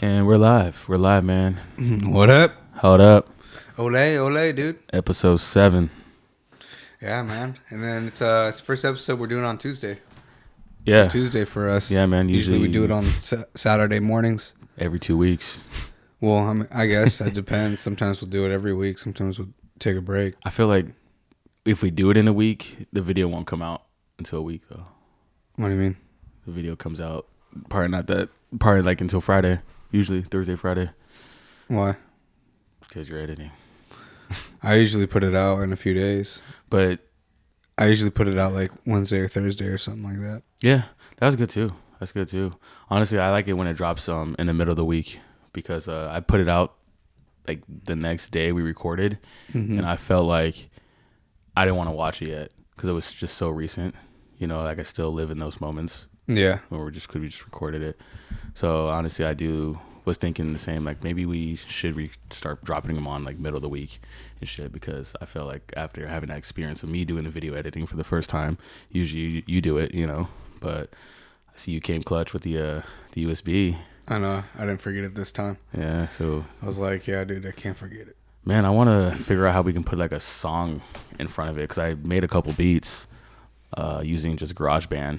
And we're live. We're live, man. What up? Hold up. Ole, dude. Episode 7. Yeah, man. And then it's the first episode we're doing on Tuesday. Yeah. It's a Tuesday for us. Yeah, man. Usually we do it on Saturday mornings. Every 2 weeks. Well, I guess it depends. Sometimes we'll do it every week. Sometimes we'll take a break. I feel like if we do it in a week, the video won't come out until a week, though. What do you mean? The video comes out probably like until Friday. Usually Thursday, Friday. Why? Because you're editing. I usually put it out in a few days. But I usually put it out like Wednesday or Thursday or something like that. yeah, that was good too. That's good too. Honestly, I like it when it drops in the middle of the week because I put it out like the next day we recorded, and I felt like I didn't want to watch it yet because it was just so recent. You know, like I still live in those moments. Yeah. When we just recorded it. So honestly, was thinking the same. Like maybe we should start dropping them on like middle of the week and shit because I feel like after having that experience of me doing the video editing for the first time, usually you do it, you know. But I see you came clutch with the USB. I know. I didn't forget it this time. Yeah. So I was like, yeah, dude, I can't forget it. Man, I want to figure out how we can put like a song in front of it because I made a couple beats using just GarageBand.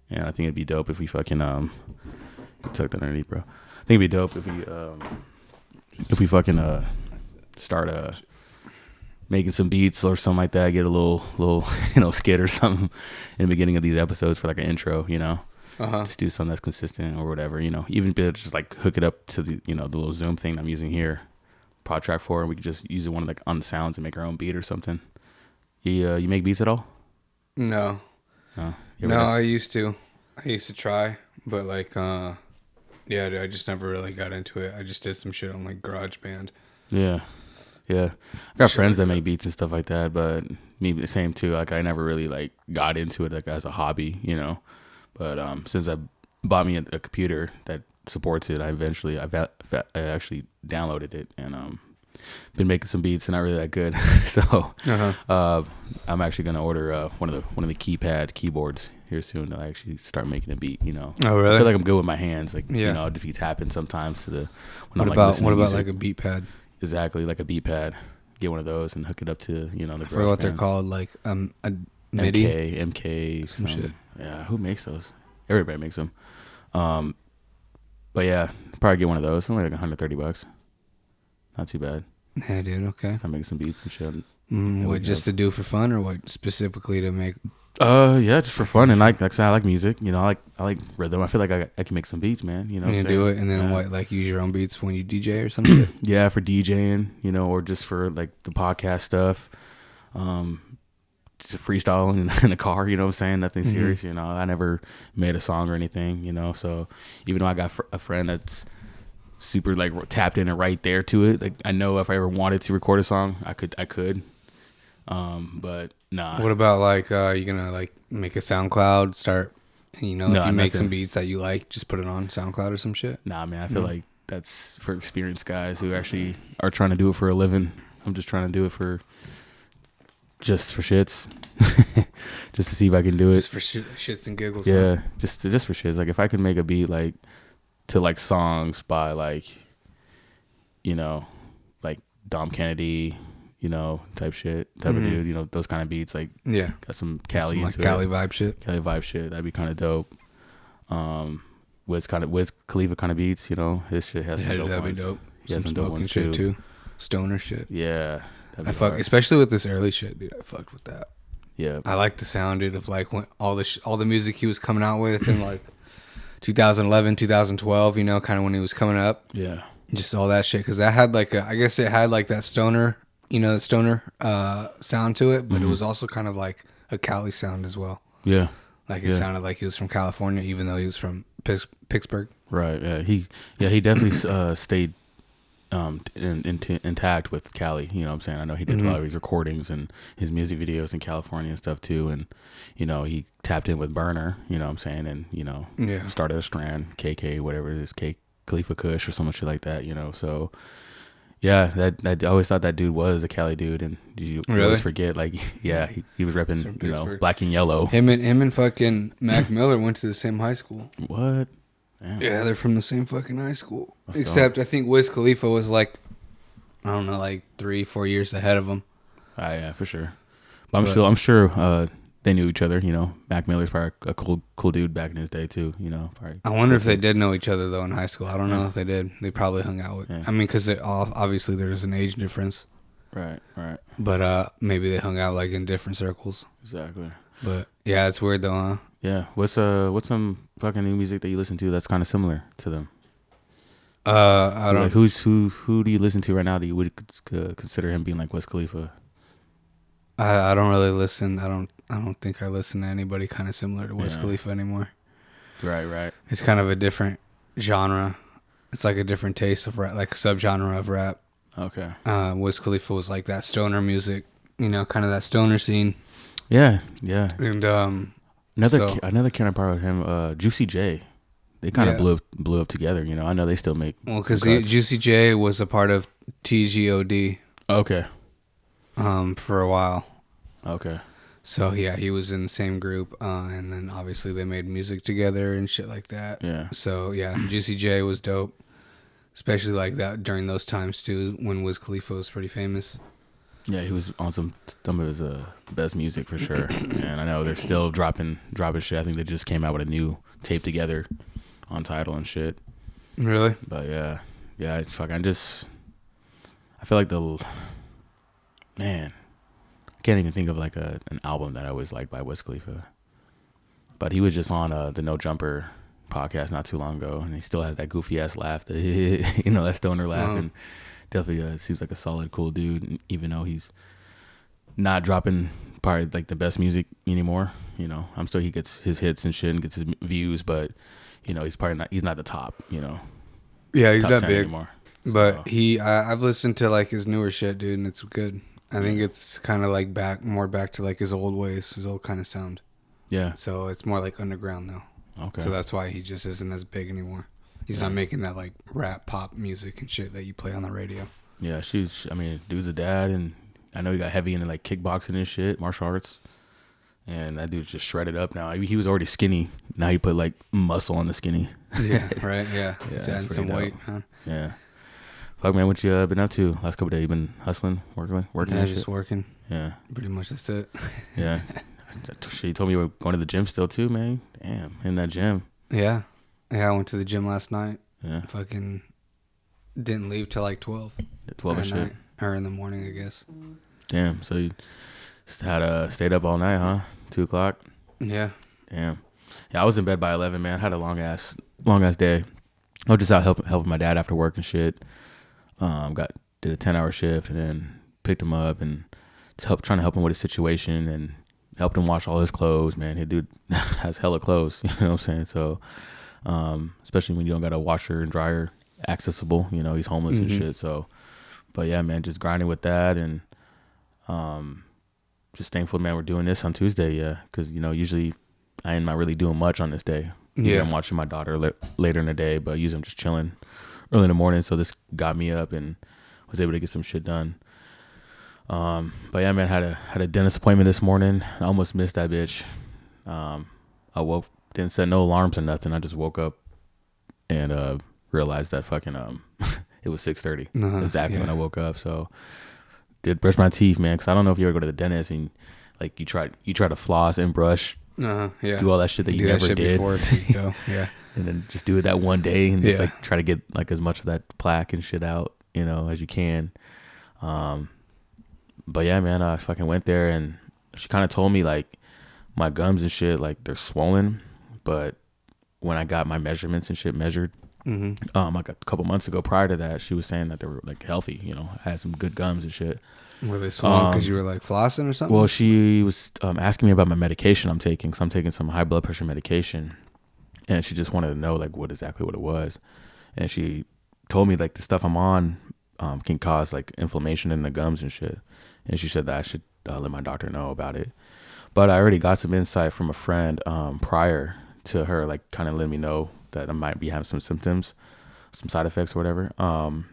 And I think it'd be dope if we fucking tuck that underneath, bro. I think it'd be dope if we fucking start making some beats or something like that. Get a little skit or something in the beginning of these episodes for like an intro, you know. Just do something that's consistent or whatever, you know. Even be able to just like hook it up to the the little Zoom thing I'm using here, Pod Track 4, and we could just use it like on the sounds and make our own beat or something. You make beats at all? No. No, I used to try, but like, yeah, dude, I just never really got into it. I just did some shit on like GarageBand. Yeah. I got friends that make beats and stuff like that, but me the same too. Like I never really like got into it like as a hobby, you know. But since I bought me a computer that supports it, I actually downloaded it and been making some beats and not really that good. So I'm actually gonna order one of the keypad keyboards here soon to actually start making a beat, you know. Oh really? I feel like I'm good with my hands, like you know, if he's tapping sometimes to the what about like a beat pad? Exactly, like a beat pad. Get one of those and hook it up to, the I forgot what they're called, like a MIDI? MK some shit. Yeah, who makes those? Everybody makes them. But yeah, probably get one of those. Only like $130. Not too bad. Yeah, dude. Okay. Start making some beats and shit. What, just to do for fun, or what specifically to make? Yeah, just for fun. And like I said, I like music. You know, I like rhythm. I feel like I can make some beats, man. You know, you do it, and then what? Like use your own beats when you DJ or something. Yeah, for DJing, or just for like the podcast stuff. Just freestyling in the car. You know what I'm saying? Nothing serious. You know, I never made a song or anything. You know, so even though I got a friend that's super like tapped in and right there to it, like I know if I ever wanted to record a song, I could. But nah. What about like you gonna like make a SoundCloud, start if you make some beats that you like, just put it on SoundCloud or some shit? Nah, man, I feel like that's for experienced guys who actually are trying to do it for a living. I'm just trying to do it for shits. Just to see if I can do it. Just for shits and giggles. Yeah, huh? just for shits. Like if I could make a beat like to like songs by like like Dom Kennedy, type shit, type of dude, those kind of beats, like got some Cali into Cali vibe shit. Cali vibe shit, that'd be kind of dope. Wiz Khalifa kind of beats, his shit has some dope that'd ones. Be dope. He has some dope ones shit too. Stoner shit. Yeah, especially with this early shit, dude. I fucked with that. Yeah, I like the sound, dude, of like when all the music he was coming out with in like 2011, 2012, kind of when he was coming up. Yeah, just all that shit, because that had like I guess it had like that stoner, sound to it, but it was also kind of like a Cali sound as well. Yeah, like it sounded like he was from California, even though he was from Pittsburgh. Right. Yeah. He definitely stayed intact with Cali. You know what I'm saying? I know he did a lot of his recordings and his music videos in California and stuff too. And he tapped in with Burner. You know what I'm saying? And started a strand, KK, whatever it is, Khalifa Kush or some shit like that. So. Yeah, I always thought that dude was a Cali dude, and you always forget, like, yeah, he was repping, black and yellow. Him and fucking Mac Miller went to the same high school. What? Damn. Yeah, they're from the same fucking high school. Except I think Wiz Khalifa was like, I don't know, like 3-4 years ahead of him. Yeah, for sure. But I'm sure they knew each other. You know, Mac Miller's probably a cool dude back in his day too. You know, probably. I wonder if they did know each other though in high school. I don't know if they did. They probably hung out with. Yeah. I mean, because obviously there's an age difference. Right. But maybe they hung out like in different circles. Exactly. But yeah, it's weird though, huh? Yeah. What's some fucking new music that you listen to that's kind of similar to them? I don't. Like who do you listen to right now that you would consider him being like Wiz Khalifa? I don't really listen. I don't think I listen to anybody kind of similar to Wiz Khalifa anymore. Right. It's kind of a different genre. It's like a different taste of rap, like a subgenre of rap. Okay. Wiz Khalifa was like that stoner music, you know, kind of that stoner scene. Yeah. And another kid I borrowed him, Juicy J. They kind of blew up together, you know. I know they still make. Well, because Juicy J was a part of TGOD. Okay. For a while. Okay. So yeah, he was in the same group, and then obviously they made music together and shit like that. Yeah. So yeah, Juicy J was dope, especially like that during those times too, when Wiz Khalifa was pretty famous. Yeah, he was on some of his best music for sure, and I know they're still dropping shit. I think they just came out with a new tape together, Untitled and shit. Really? But yeah, I feel like I can't even think of like an album that I always liked by Wiz Khalifa. But he was just on the No Jumper podcast not too long ago, and he still has that goofy ass laugh, that stoner laugh, and definitely seems like a solid, cool dude. Even though he's not dropping probably like the best music anymore, you know, I'm still he gets his hits and shit and gets his views, but you know he's not the top, you know. Yeah, he's not big anymore. But I've listened to like his newer shit, dude, and it's good. I think it's kind of like more back to like his old ways, his old kind of sound. Yeah. So it's more like underground now. Okay. So that's why he just isn't as big anymore. He's not making that like rap pop music and shit that you play on the radio. Yeah, dude's a dad, and I know he got heavy into like kickboxing and shit, martial arts. And that dude's just shredded up now. He was already skinny. Now he put like muscle on the skinny. Yeah, right. Yeah. He's adding some weight, huh? Yeah. Fuck, man, what you been up to last couple of days? You been hustling, working? Yeah, just shit? Working. Yeah. Pretty much that's it. Yeah. She told me you were going to the gym still too, man. Damn, in that gym. Yeah. Yeah, I went to the gym last night. Yeah. Fucking didn't leave till like 12. 12 and shit. Or in the morning, I guess. Damn, so you stayed up all night, huh? 2 o'clock? Yeah. Damn. Yeah, I was in bed by 11, man. I had a long ass day. I was just out helping my dad after work and shit. Did a 10-hour shift and then picked him up and trying to help him with his situation and helped him wash all his clothes, man. His dude has hella clothes, you know what I'm saying? So, especially when you don't got a washer and dryer accessible, you know, he's homeless and shit. So, but yeah, man, just grinding with that and just thankful, man, we're doing this on Tuesday, yeah, because, you know, usually I ain't not really doing much on this day. Yeah, I'm watching my daughter later in the day, but usually I'm just chilling early in the morning. So this got me up and was able to get some shit done. But yeah, man, had a dentist appointment this morning. I almost missed that bitch. I didn't set no alarms or nothing. I just woke up and realized that fucking it was 6:30 exactly when I woke up. So did brush my teeth, man, because I don't know if you ever go to the dentist and like you try to floss and brush. Do all that shit that you never did before you go. Yeah. And then just do it that one day and just like try to get like as much of that plaque and shit out, you know, as you can. But yeah, man, I fucking went there and she kind of told me like my gums and shit, like they're swollen. But when I got my measurements and shit measured, like a couple months ago prior to that, she was saying that they were like healthy, you know, I had some good gums and shit. Were they swollen because you were like flossing or something? Well, she was asking me about my medication I'm taking, because I'm taking some high blood pressure medication. And she just wanted to know like what it was. And she told me like the stuff I'm on can cause like inflammation in the gums and shit. And she said that I should let my doctor know about it. But I already got some insight from a friend prior to her like kind of letting me know that I might be having some symptoms, some side effects or whatever. One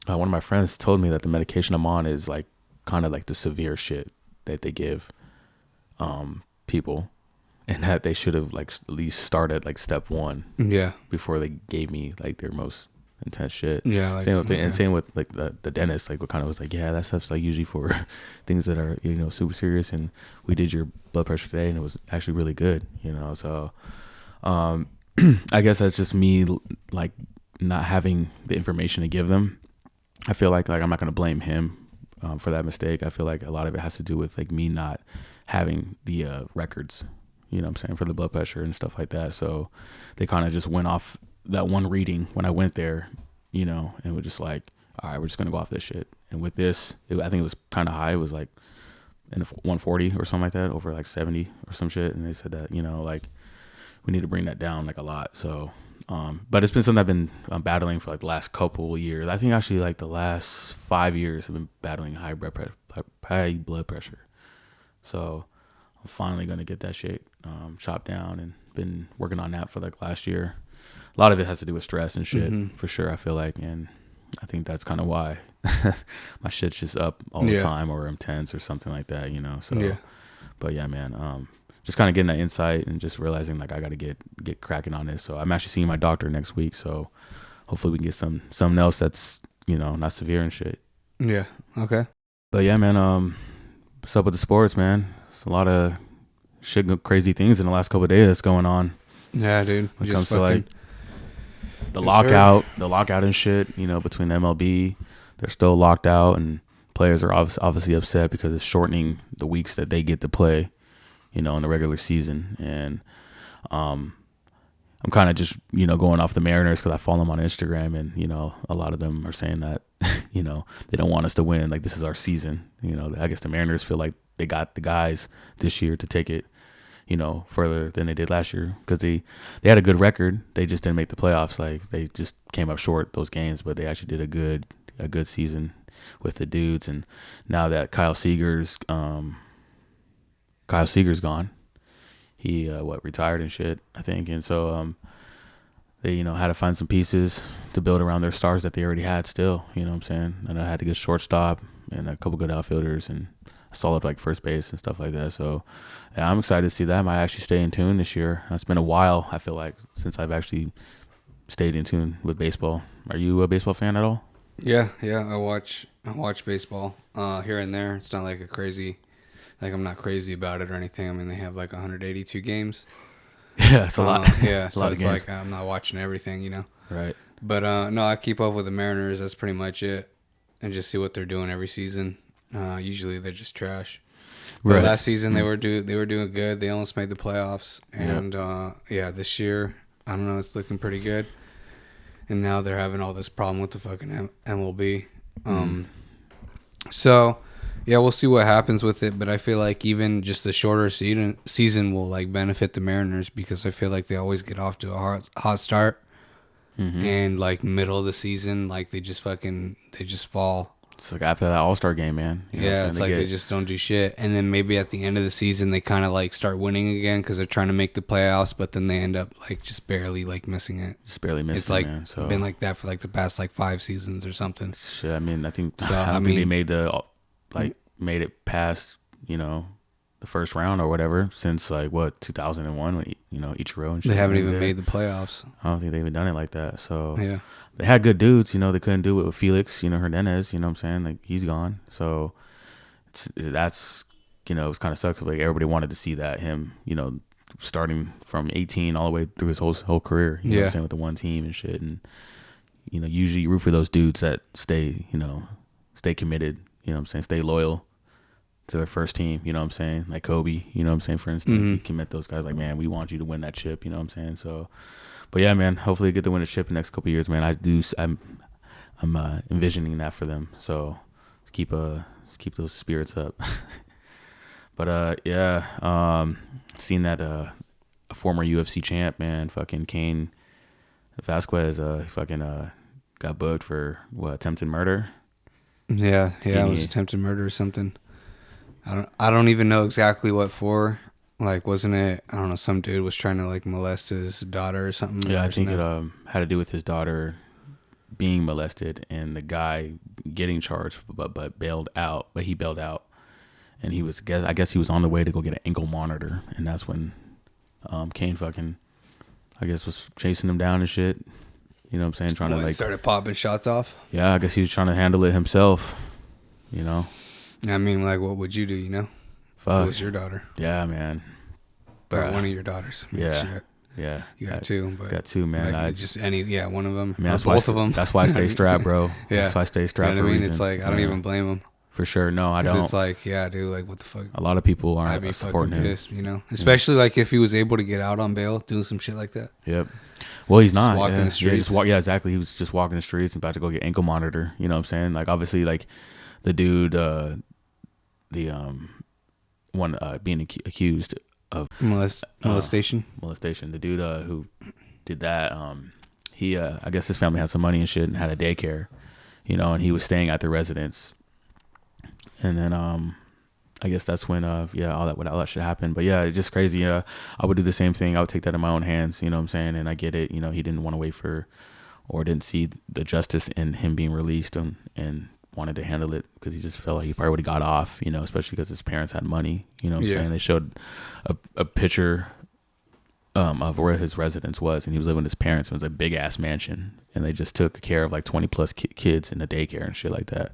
of my friends told me that the medication I'm on is like kind of like the severe shit that they give people. and that they should have like at least started like step one. Yeah. Before they gave me like their most intense shit. Yeah. Like, same with and same with like the dentist. Like what kind of was like, yeah, that stuff's like usually for things that are, you know, super serious. And we did your blood pressure today, and it was actually really good. You know, so I guess that's just me like not having the information to give them. I feel like I'm not gonna blame him for that mistake. I feel like a lot of it has to do with like me not having the records, you know what I'm saying, for the blood pressure and stuff like that. So they kind of just went off that one reading when I went there, you know, and we're just like, all right, we're just gonna go off this shit. And with this, I think it was kind of high. It was like in 140 or something like that, over like 70 or some shit. And they said that, you know, like we need to bring that down like a lot. So but it's been something I've been battling for like the last couple of years. I think actually like the last 5 years I've been battling high blood pressure. So I'm finally going to get that shit chopped down, and been working on that for like last year. A lot of it has to do with stress and shit, for sure, I feel like. And I think that's kind of why my shit's just up all the time, or I'm tense or something like that, you know? So, but yeah, man, just kind of getting that insight and just realizing like I got to get cracking on this. So I'm actually seeing my doctor next week. So hopefully we can get something else that's, you know, not severe and shit. Yeah. Okay. But yeah, man, what's up with the sports, man? It's a lot of shit, crazy things in the last couple of days that's going on. Yeah, dude. When it comes to like the lockout and shit, you know, between MLB, they're still locked out, and players are obviously upset because it's shortening the weeks that they get to play, you know, in the regular season. And I'm kind of just, you know, going off the Mariners because I follow them on Instagram, and, you know, a lot of them are saying that, you know, they don't want us to win. Like, this is our season. You know, I guess the Mariners feel like they got the guys this year to take it, you know, further than they did last year, because they had a good record. They just didn't make the playoffs. Like, they just came up short those games, but they actually did a good season with the dudes. And now that Kyle Seager's gone, he retired and shit, I think. And so they, you know, had to find some pieces to build around their stars that they already had still, you know what I'm saying? And I had a good shortstop and a couple good outfielders and a solid like first base and stuff like that. So yeah, I'm excited to see that. I might actually stay in tune this year. It's been a while, I feel like, since I've actually stayed in tune with baseball. Are you a baseball fan at all? Yeah, I watch baseball here and there. It's not like I'm not crazy about it or anything. I mean, they have like 182 games. Yeah, it's a lot. Yeah, so it's like I'm not watching everything, you know. Right. But no, I keep up with the Mariners. That's pretty much it, and just see what they're doing every season. Usually they're just trash. But last season they were doing good. They almost made the playoffs, and this year I don't know. It's looking pretty good. And now they're having all this problem with the fucking MLB. So, yeah, we'll see what happens with it. But I feel like even just the shorter season will like benefit the Mariners, because I feel like they always get off to a hot start, and like middle of the season, like they just fall. It's like after that All-Star game, man. You know it's like they just don't do shit. And then maybe at the end of the season, they kind of like start winning again because they're trying to make the playoffs, but then they end up like just barely like missing it. Just barely missing it. It's like man. So been like that for like the past like 5 seasons or something. Shit, I mean, I think they made made it past, you know, the first round or whatever since like 2001, you know, Ichiro and shit. They haven't even made the playoffs. I don't think they've even done it like that. So yeah, they had good dudes, you know. They couldn't do it with Felix, you know, Hernandez, you know what I'm saying? Like, he's gone. So that's, you know, it's kind of sucks. Like, everybody wanted to see that, him, you know, starting from 18 all the way through his whole career, you know what I'm saying, with the one team and shit. And, you know, usually you root for those dudes that stay committed, you know what I'm saying, stay loyal to their first team, you know what I'm saying? Like Kobe, you know what I'm saying, for instance. He commit those guys like, man, we want you to win that chip, you know what I'm saying? So, but yeah, man, hopefully get to win a chip in the next couple of years, man. I'm envisioning that for them. So let's keep those spirits up. But seen that a former UFC champ, man, fucking Cain Vasquez, got booked for attempted murder. Yeah, it was attempted murder or something. I don't even know exactly what for. Like, wasn't it? I don't know. Some dude was trying to like molest his daughter or something. Yeah, I think it had to do with his daughter being molested and the guy getting charged, but bailed out. And he was, I guess he was on the way to go get an ankle monitor, and that's when Kane fucking, I guess, was chasing him down and shit. You know what I'm saying? Trying to like started popping shots off. Yeah, I guess he was trying to handle it himself. You know. I mean, like, what would you do? You know, Fuck. It was your daughter. Yeah, man. But one of your daughters. Yeah. You got two, but got two, man. Like, one of them. I mean, that's both why, of them. That's why I stay strapped, bro. Yeah. That's why I stay strapped. You know what I mean? It's like I don't even blame him. For sure, no, I don't. It's like, yeah, dude, like what the fuck? A lot of people I'd aren't be supporting fucking him. pissed, you know, especially like if he was able to get out on bail, doing some shit like that. Yep. Well, he's not. Just walking the streets. Yeah, exactly. He was just walking the streets and about to go get ankle monitor. You know what I'm saying? Like obviously, like the dude, the one being accused of molestation. Molestation. The dude who did that, he I guess his family had some money and shit and had a daycare, you know, and he was staying at the residence. And then I guess that's when all that shit happened. But yeah, it's just crazy. I would do the same thing. I would take that in my own hands, you know what I'm saying? And I get it, you know, he didn't want to wait for or didn't see the justice in him being released and wanted to handle it because he just felt like he probably would have got off, you know, especially because his parents had money, you know what I'm saying? They showed a picture of where his residence was, and he was living with his parents. It was a big ass mansion, and they just took care of like 20 plus kids in the daycare and shit like that.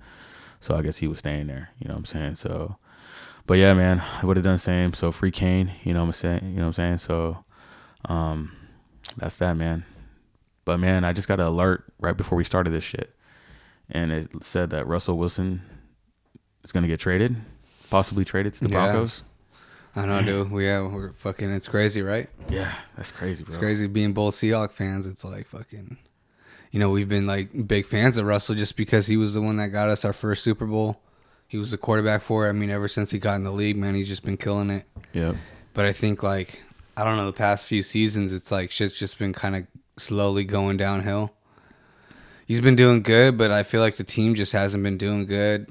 So I guess he was staying there, you know what I'm saying? So, but yeah, man, I would have done the same. So free Kane, you know what I'm saying? You know what I'm saying? So, that's that, man. But man, I just got an alert right before we started this shit, and it said that Russell Wilson is gonna get traded, possibly traded to the Broncos. I know, dude. We're fucking. It's crazy, right? Yeah, that's crazy, bro. It's crazy being both Seahawks fans. It's like fucking. You know, we've been like big fans of Russell just because he was the one that got us our first Super Bowl. He was the quarterback for it. I mean, ever since he got in the league, man, he's just been killing it. Yeah. But I think like, I don't know, the past few seasons, it's like shit's just been kind of slowly going downhill. He's been doing good, but I feel like the team just hasn't been doing good.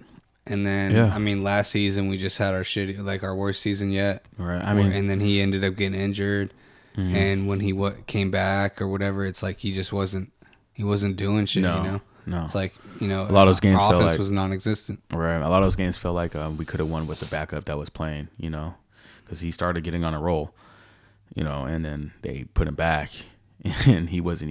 And then, I mean, last season we just had our shitty, like our worst season yet. Right. I mean, and then he ended up getting injured. Mm-hmm. And when he came back or whatever, it's like he just wasn't doing shit. No, you know. No. It's like, you know, a lot of those games our felt offense like, was non-existent. Right. A lot of those games felt like we could have won with the backup that was playing, you know, because he started getting on a roll, you know, and then they put him back, and he was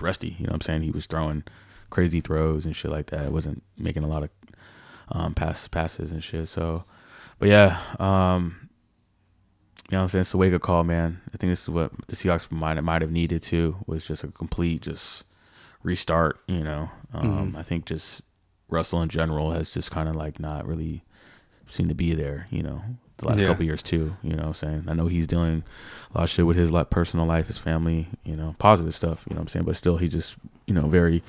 rusty. You know what I'm saying? He was throwing crazy throws and shit like that. It wasn't making a lot of passes and shit. So, but yeah, you know what I'm saying? It's a wake-up call, man. I think this is what the Seahawks might have needed too, was just a complete restart, you know. I think just Russell in general has just kind of like not really seemed to be there, you know, the last couple of years too, you know what I'm saying? I know he's dealing a lot of shit with his personal life, his family, you know, positive stuff, you know what I'm saying? But still, he just, you know, very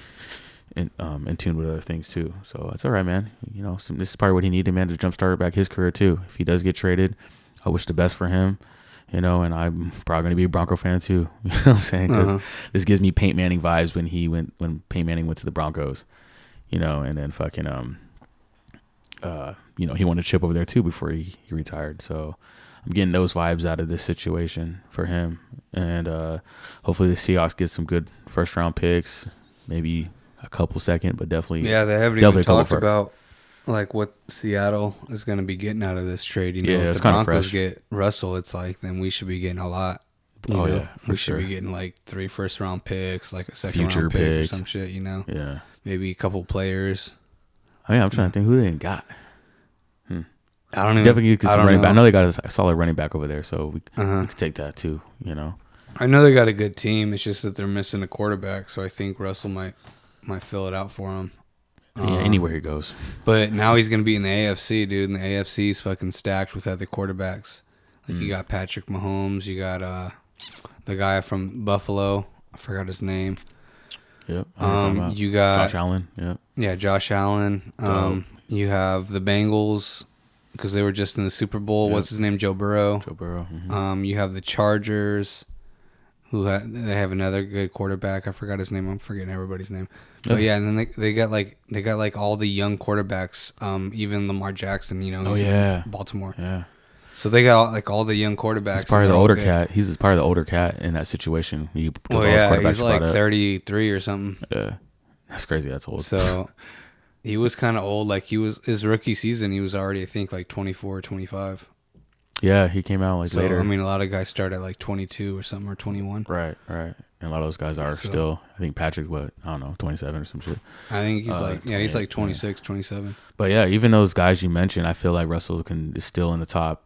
in tune with other things too. So it's all right, man. You know, this is probably what he needed, man, to jumpstart back his career too. If he does get traded, I wish the best for him. You know, and I'm probably going to be a Bronco fan too. You know what I'm saying? Because this gives me Peyton Manning vibes when Peyton Manning went to the Broncos. You know, and then fucking, you know, he won a chip over there too before he retired. So I'm getting those vibes out of this situation for him. And hopefully the Seahawks get some good first round picks, maybe a couple second, but definitely. Yeah, they haven't even talked about like what Seattle is going to be getting out of this trade. You know, if the Broncos get Russell, it's like then we should be getting a lot. You know? We should be getting like 3 first round picks, like a second round pick or some shit. You know, maybe a couple players. I mean, I'm trying to think who they got. I don't even. Definitely get some running back. I know they got a solid running back over there, so we could take that too. You know, I know they got a good team. It's just that they're missing a quarterback, so I think Russell might fill it out for them. Yeah, anywhere he goes. But now he's going to be in the AFC, dude, and the AFC is fucking stacked with other quarterbacks. Like, you got Patrick Mahomes, you got the guy from Buffalo. I forgot his name. Yep. You got Josh Allen. Yep. Yeah, Josh Allen. You have the Bengals because they were just in the Super Bowl. Yep. What's his name? Joe Burrow. Mm-hmm. You have the Chargers. They have another good quarterback. I forgot his name. I'm forgetting everybody's name. But yeah, and then they got like all the young quarterbacks. Even Lamar Jackson, you know, he's in Baltimore. Yeah. So they got like all the young quarterbacks. He's part of the older cat. He's part of the older cat in that situation. He's like 33 or something. Yeah, that's crazy. That's old. So he was kind of old. Like his rookie season, he was already I think like 24 or 25. Yeah, he came out like So, later. I mean, a lot of guys start at like 22 or something, or 21. Right. And a lot of those guys are still. I think Patrick, I don't know, 27 or some shit. I think he's he's like 26, 27. But yeah, even those guys you mentioned, I feel like Russell is still in the top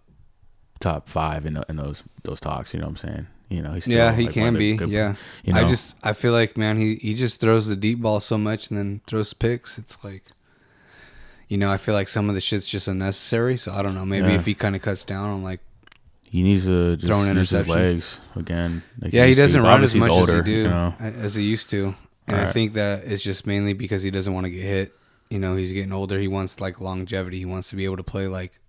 5 in those talks. You know what I'm saying? You know, he's still, he like, can be. good, yeah, you know? I feel like, man, he just throws the deep ball so much and then throws picks. It's like, you know, I feel like some of the shit's just unnecessary. So I don't know. Maybe if he kind of cuts down on like. He needs to just throwing use his interceptions legs again. Like he doesn't run as much older, as he you know? as he used to, and I think that it's just mainly because he doesn't want to get hit. You know, he's getting older. He wants like longevity. He wants to be able to play like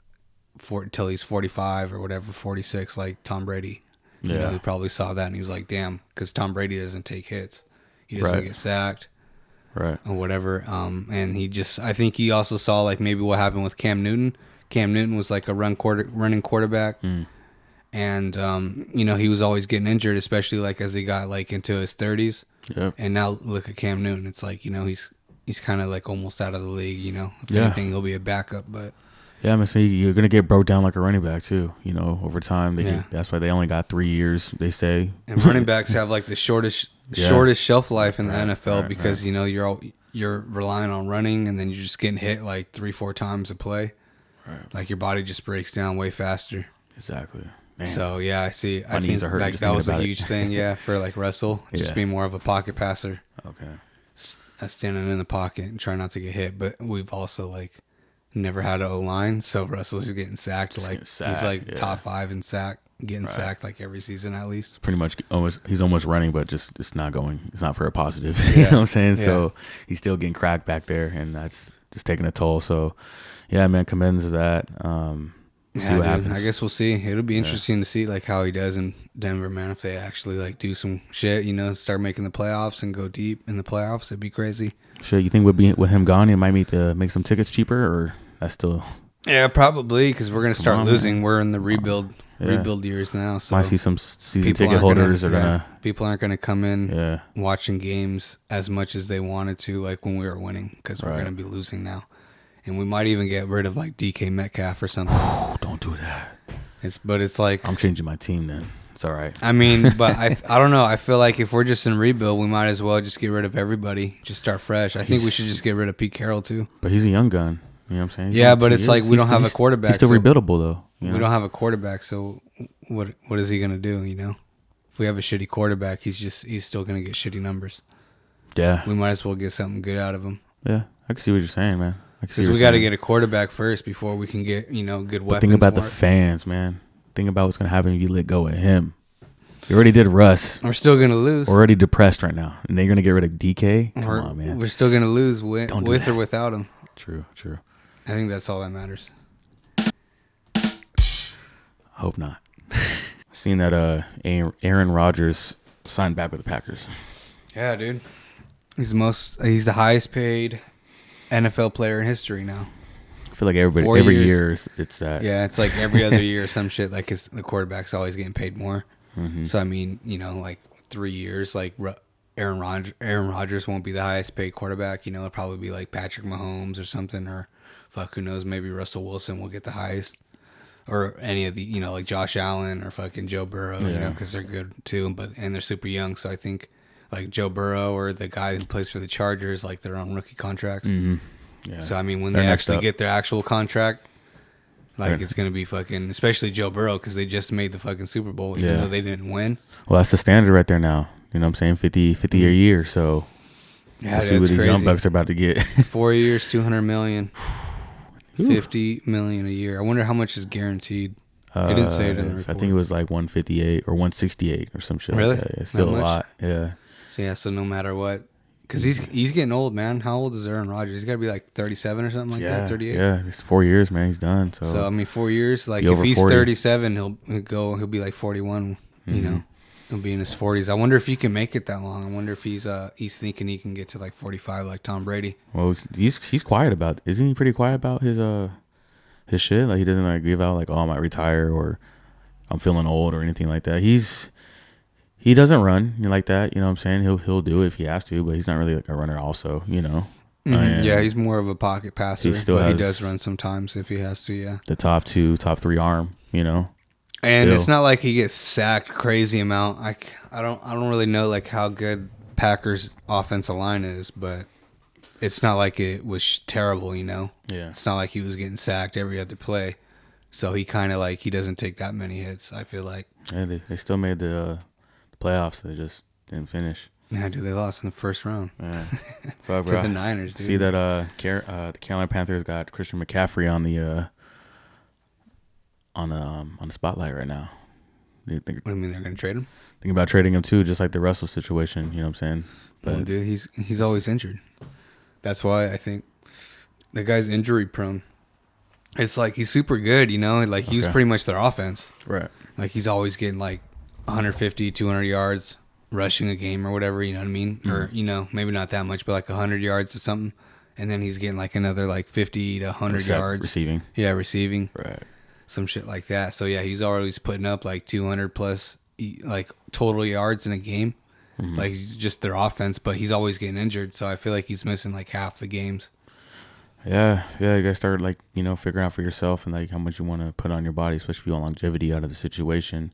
till he's 45 or whatever, 46, like Tom Brady. You know, he probably saw that and he was like, "Damn," because Tom Brady doesn't take hits. He doesn't get sacked, right, or whatever. And I think he also saw like maybe what happened with Cam Newton. Cam Newton was like a running quarterback. And, you know, he was always getting injured, especially like as he got like into his 30s. Yep. And now look at Cam Newton. It's like, you know, he's kind of like almost out of the league, you know. If anything, he'll be a backup. But yeah, I'm going to say you're going to get broke down like a running back too, you know, over time. That's why they only got 3 years, they say. And running backs have like the shortest shelf life in the NFL because, you know, you're relying on running and then you're just getting hit like 3-4 times a play. Right. Like your body just breaks down way faster. Exactly. Man. So yeah, I see. I think like that was a huge thing, for like Russell, just being more of a pocket passer. Okay. Standing in the pocket and trying not to get hit. But we've also like never had an O-line, so Russell's getting sacked. He's like top 5 in getting sacked like every season at least. Pretty much, he's almost running, but just it's not going. It's not for a positive. You know what I'm saying? Yeah. So he's still getting cracked back there, and that's just taking a toll. So yeah, man, commends to that. See what happens. I guess we'll see. It'll be interesting to see like how he does in Denver, man. If they actually like do some shit, you know, start making the playoffs and go deep in the playoffs, it'd be crazy. Shit, you think with him gone, it might make some tickets cheaper, or that's still? Yeah, probably because we're gonna start losing. Man. We're in the rebuild years now. So might see some season ticket holders people aren't gonna come in watching games as much as they wanted to, like when we were winning, because we're gonna be losing now. And we might even get rid of like DK Metcalf or something. Don't do that. It's like I'm changing my team then. It's all right. I mean, but I don't know. I feel like if we're just in rebuild, we might as well just get rid of everybody. Just start fresh. I think we should just get rid of Pete Carroll too. But he's a young gun. You know what I'm saying? He's but it's like we don't have a quarterback. He's still rebuildable though. We don't have a quarterback, so what is he gonna do? You know, if we have a shitty quarterback, he's still gonna get shitty numbers. Yeah. We might as well get something good out of him. Yeah, I can see what you're saying, man. Because we got to get a quarterback first before we can get, you know, good weapons. Think about the fans, man. Think about what's going to happen if you let go of him. You already did Russ. We're still going to lose. We're already depressed right now. And then you're going to get rid of DK? Come on, man. We're still going to lose with or without him. True. I think that's all that matters. Hope not. Seen that Aaron Rodgers signed back with the Packers. Yeah, dude. He's the highest paid NFL player in history now. I feel like every year it's that. Yeah, it's like every other year or some shit. Like the quarterback's always getting paid more. Mm-hmm. So I mean, you know, like 3 years, like Aaron Rodgers won't be the highest paid quarterback. You know, it'll probably be like Patrick Mahomes or something, or who knows? Maybe Russell Wilson will get the highest, or any of the, you know, like Josh Allen or fucking Joe Burrow. You know, because they're good too, and they're super young. So I think like Joe Burrow or the guy who plays for the Chargers, like they're on rookie contracts. Mm-hmm. Yeah. So, I mean, when they actually get their actual contract, like it's going to be fucking, especially Joe Burrow, because they just made the fucking Super Bowl, even though they didn't win. Well, that's the standard right there now. You know what I'm saying? 50 a year. So, we'll see what these young bucks are about to get. 4 years, $200 million. $50 million a year. I wonder how much is guaranteed. They didn't say it in the report. I think it was like 158 or 168 or some shit. Really? Like that. It's still a lot. Yeah. So no matter what. Because he's getting old, man. How old is Aaron Rodgers? He's got to be like 37 or something like that, 38? Yeah, it's 4 years, man. He's done. So I mean, 4 years. Like, if he's 40. 37, he'll be like 41, you know. He'll be in his 40s. I wonder if he can make it that long. I wonder if he's thinking he can get to like 45 like Tom Brady. Well, he's quiet about, isn't he pretty quiet about his shit? Like, he doesn't like give out like, oh, I might retire or I'm feeling old or anything like that. He doesn't run like that, you know what I'm saying? He'll do it if he has to, but he's not really like a runner also, you know. Yeah, he's more of a pocket passer, but he does run sometimes if he has to, yeah. The top 3 arm, you know. And Still. it's not like he gets sacked crazy amount. I don't really know like how good Packers offensive line is, but it's not like it was terrible, you know. Yeah. It's not like he was getting sacked every other play. So he kind of like he doesn't take that many hits, I feel like. Yeah, they still made the playoffs. They just didn't finish. Yeah, dude, they lost in the first round. Yeah. Fuck, To bro. the Niners, dude. See that the Carolina Panthers got Christian McCaffrey on the spotlight right now. What do you mean they're going to trade him? Thinking about trading him too, just like the Russell situation. You know what I'm saying? But Well, dude, he's always injured. That's why I think the guy's injury prone. It's like he's super good, you know? Like he's pretty much their offense. right. Like he's always getting like 150, 200 yards rushing a game or whatever, you know what I mean? Mm-hmm. Or, you know, maybe not that much, but like 100 yards or something. And then he's getting like another like 50 to 100 yards. Receiving. Yeah, receiving. Right. Some shit like that. So, yeah, he's always putting up like 200 plus like total yards in a game. Mm-hmm. Like he's just their offense, but he's always getting injured. So I feel like he's missing like half the games. Yeah, you guys start like, you know, figuring out for yourself and like how much you want to put on your body, especially if you want longevity out of the situation.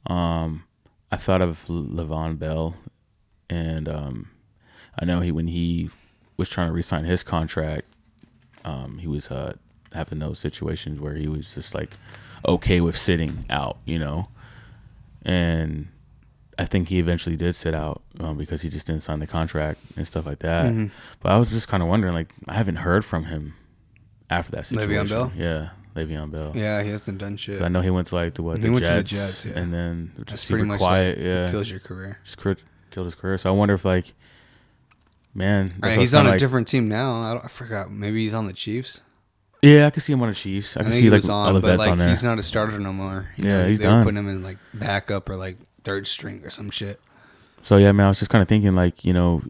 I thought of Le'Veon Bell, and I know when he was trying to re-sign his contract, he was having those situations where he was just like okay with sitting out, you know, and I think he eventually did sit out because he just didn't sign the contract and stuff like that. Mm-hmm. But I was just kind of wondering, like, I haven't heard from him after that situation. Le'Veon Bell? Yeah, Le'Veon Bell. Yeah, he hasn't done shit. I know he went to like the Jets. He went to the Jets, yeah. And then just That's super pretty much quiet. like, yeah, kills your career. Just killed his career. So I wonder if like, man, he's on a different team now. I forgot. Maybe he's on the Chiefs. Yeah, I could see him on the Chiefs. I could see like all the vets like, on there. He's not a starter no more. You know, he's they done. were putting him in like backup or like third string or some shit. So yeah, man, I was just kind of thinking, like, you know,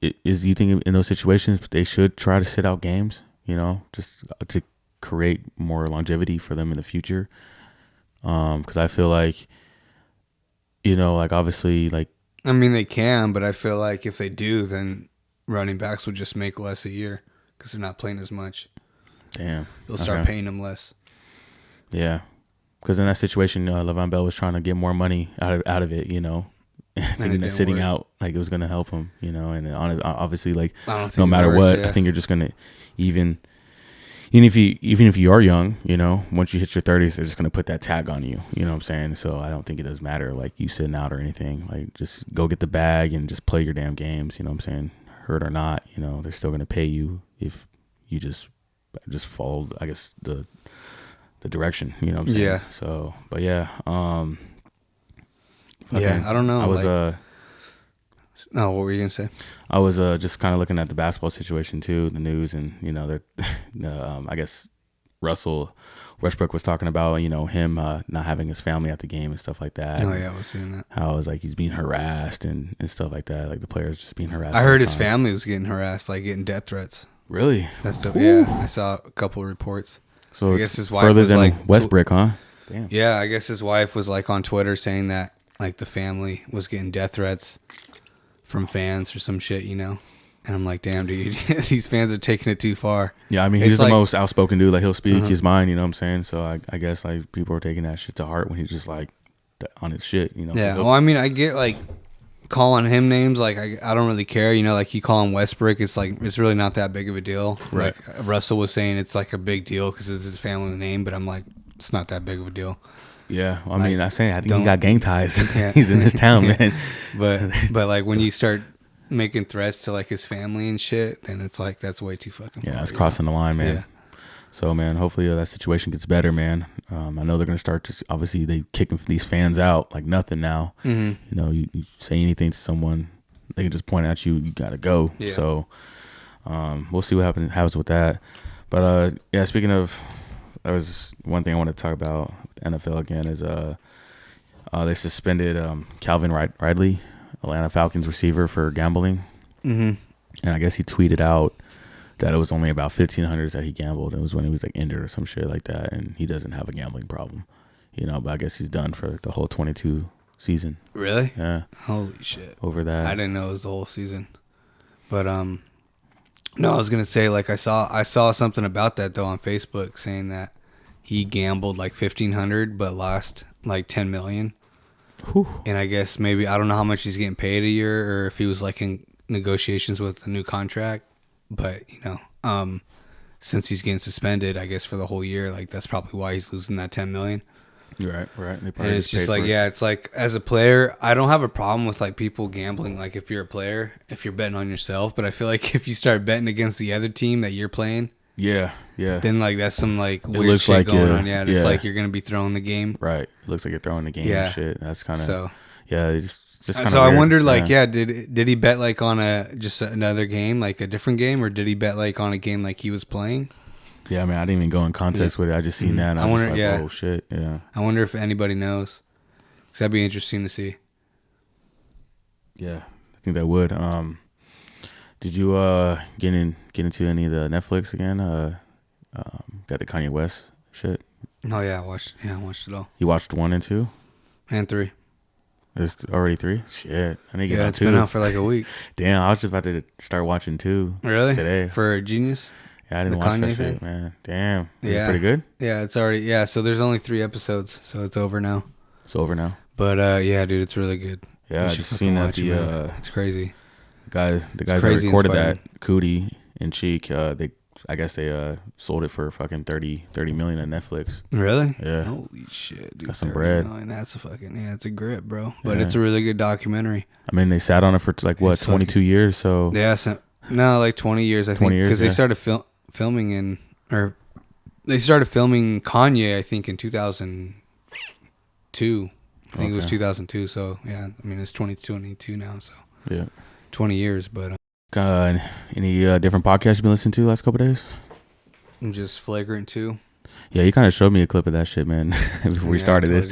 you think in those situations they should try to sit out games, you know, just to create more longevity for them in the future? Because I feel like, you know, like obviously, like, I mean, they can, but I feel like if they do, then running backs will just make less a year because they're not playing as much. Damn, they'll start paying them less. Yeah, because in that situation, Le'Veon Bell was trying to get more money out of it, you know. Thinking that sitting out, like, it was gonna help him, you know, and obviously, like, no matter what, I think you're just gonna even if you are young, you know, once you hit your 30s, they're just gonna put that tag on you. You know what I'm saying? So I don't think it does matter, like, you sitting out or anything. Like, just go get the bag and just play your damn games. You know what I'm saying? Hurt or not, you know, they're still gonna pay you if you just follow, I guess, the direction. You know what I'm saying? Yeah. So, but yeah. I don't know. I was no, what were you gonna say? I was just kind of looking at the basketball situation too, the news, and you know, I guess Russell Westbrook was talking about, you know, him not having his family at the game and stuff like that. Oh yeah, I was seeing that. How it was like he's being harassed and stuff like that, like the players just being harassed. I heard his family was getting harassed, like getting death threats. Really? Yeah, I saw a couple of reports. So I guess his wife was like Westbrook, huh? Damn. Yeah, I guess his wife was like on Twitter saying that like the family was getting death threats from fans or some shit, you know. And I'm like, damn, dude, these fans are taking it too far. Yeah, I mean, he's the most outspoken dude. Like, he'll speak his mind, you know what I'm saying? So I guess like people are taking that shit to heart when he's just like on his shit, you know. Yeah, well, I mean, I get like calling him names, like I don't really care, you know, like you call him Westbrook, it's like it's really not that big of a deal. Right. Like Russell was saying it's like a big deal because it's his family name, but I'm like, it's not that big of a deal. Yeah, well, I mean, I think he got gang ties. He's in his town, man. But like when you start making threats to like his family and shit, then it's like that's way too fucking far. Yeah, that's crossing the line, man. Yeah. So, man, hopefully that situation gets better, man. I know they're gonna start to obviously they kicking these fans out like nothing now. Mm-hmm. You know, you say anything to someone, they can just point at you. You gotta go. Yeah. So, we'll see what happens with that. But yeah, speaking of, that was one thing I want to talk about with NFL again is they suspended Calvin Ridley, Atlanta Falcons receiver, for gambling. Mm-hmm. And I guess he tweeted out that it was only about 1,500 that he gambled. It was when he was like injured or some shit like that, and he doesn't have a gambling problem, you know. But I guess he's done for the whole 22 season. Really? Yeah. Holy shit. Over that. I didn't know it was the whole season. But no, I was gonna say, like, I saw something about that though on Facebook saying that he gambled like 1,500 but lost like 10 million. Whew. And I guess maybe, I don't know how much he's getting paid a year or if he was like in negotiations with a new contract, but since he's getting suspended, I guess for the whole year, like that's probably why he's losing that 10 million. Right. And it's just like, yeah, it's like as a player, I don't have a problem with like people gambling. Like if you're a player, if you're betting on yourself, but I feel like if you start betting against the other team that you're playing, then like that's some like weird shit like going on. Yeah, it's like you're gonna be throwing the game. Right. It looks like you're throwing the game and shit. That's kind of so. Yeah, it's just kind of. So weird. I wondered, like, did he bet like on just another game, like a different game, or did he bet like on a game like he was playing? Yeah, I mean, I didn't even go in context with it. I just seen that. And I wonder, was like, oh shit, yeah. I wonder if anybody knows, because that'd be interesting to see. Yeah, I think that would. Did you get into any of the Netflix again? Got the Kanye West shit. Oh yeah, I watched it all. You watched 1 and 2 and 3. It's already 3. Shit, I need to get out 2. It's been out for like a week. Damn, I was just about to start watching 2. Really? Today for Genius. Yeah, I didn't watch that shit, man. Damn. Is it pretty good? Yeah, it's already. Yeah, so there's only 3 episodes, so it's over now. It's over now. But yeah, dude, it's really good. Yeah, I just seen that it's crazy. The guys that recorded that, Cootie and Cheek, I guess they sold it for fucking 30 million on Netflix. Really? Yeah. Holy shit, dude. Got some bread. Million, that's a fucking it's a grip, bro. But it's a really good documentary. I mean, they sat on it for like what, 22 years? So yeah, no, like 20 years. I think because they started filming they started filming Kanye, I think, in 2002. I think it was 2002. So yeah, I mean it's 2022 now. So yeah, 20 years. But any different podcasts you've been listening to the last couple of days? Just Flagrant 2. Yeah, you kind of showed me a clip of that shit, man, before we started it.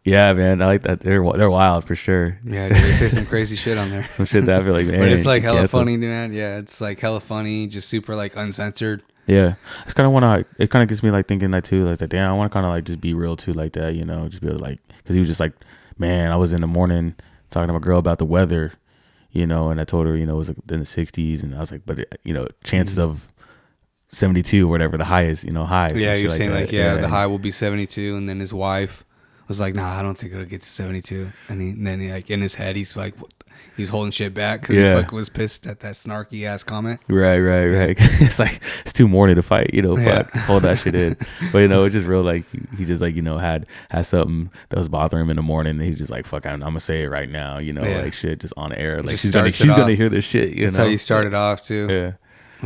Yeah, man, I like that. They're wild for sure. Yeah, dude, they say some crazy shit on there. Some shit that I feel like, man. But it's like hella funny, man. Yeah, it's like hella funny, just super like uncensored. Yeah, it's kind of it kind of gets me like thinking that too, like that. Damn, I want to kind of like just be real too, like that, you know, just be able to like, because he was just like, man, I was in the morning talking to my girl about the weather, you know, and I told her, you know, it was like in the 60s, and I was like, but you know, chances of 72 or whatever the high is, you know, highs. Yeah, you're saying like the high will be 72, and then his wife was like, nah, I don't think it'll get to 72. And then he, like in his head, he's like, he's holding shit back because he like was pissed at that snarky ass comment. Right. It's like, it's too morning to fight, you know, fuck, just hold that shit in. But, you know, it's just real, like, he just, like, you know, had something that was bothering him in the morning, and he's just like, fuck, I'm gonna say it right now, you know, like shit, just on air. Like, she's gonna hear this shit, you know. That's how you started off, too. Yeah.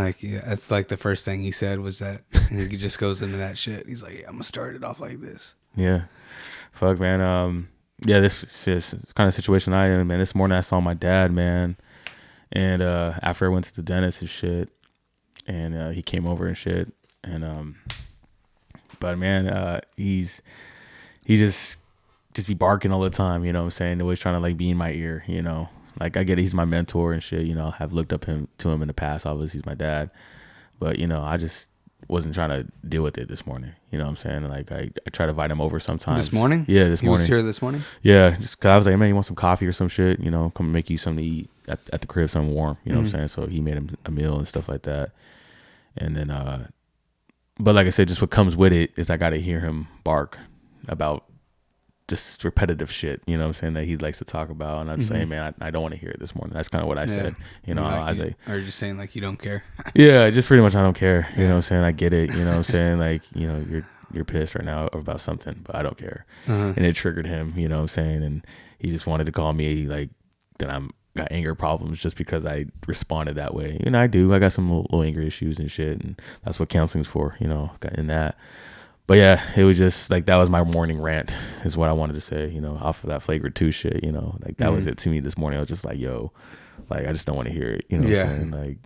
Like, yeah, that's like the first thing he said was that. And he just goes into that shit. He's like, yeah, I'm gonna start it off like this. Yeah. Fuck, man. Yeah, this is kind of situation I am in, man. This morning I saw my dad, man, and after I went to the dentist and shit, and he came over and shit, and but man, he just be barking all the time, you know what I'm saying? Always trying to like be in my ear, you know. Like I get it, he's my mentor and shit, you know. I've looked up to him in the past. Obviously, he's my dad, but you know, I just wasn't trying to deal with it this morning. You know what I'm saying? Like I try to invite him over sometimes. This morning? Yeah, this morning. He was here this morning? Yeah, just cause I was like, man, you want some coffee or some shit? You know, come make you something to eat at the crib, something warm. You know what I'm saying? So he made him a meal and stuff like that. And then, but like I said, just what comes with it is I got to hear him bark about just repetitive shit, you know what I'm saying, that he likes to talk about. And I'm just saying, man, I don't want to hear it this morning. That's kind of what I said. You know, I was like, or just saying like you don't care. Yeah, just pretty much I don't care. You know what I'm saying? I get it. You know what I'm saying? Like, you know, you're pissed right now about something, but I don't care. And it triggered him, you know what I'm saying? And he just wanted to call me like that I'm got anger problems just because I responded that way. And I do. I got some little anger issues and shit, and that's what counseling's for, you know, in that. But yeah, it was just like, that was my morning rant is what I wanted to say, you know, off of that Flagrant 2 shit, you know, like that was it to me this morning. I was just like, yo, like, I just don't want to hear it, you know what I'm saying? Like,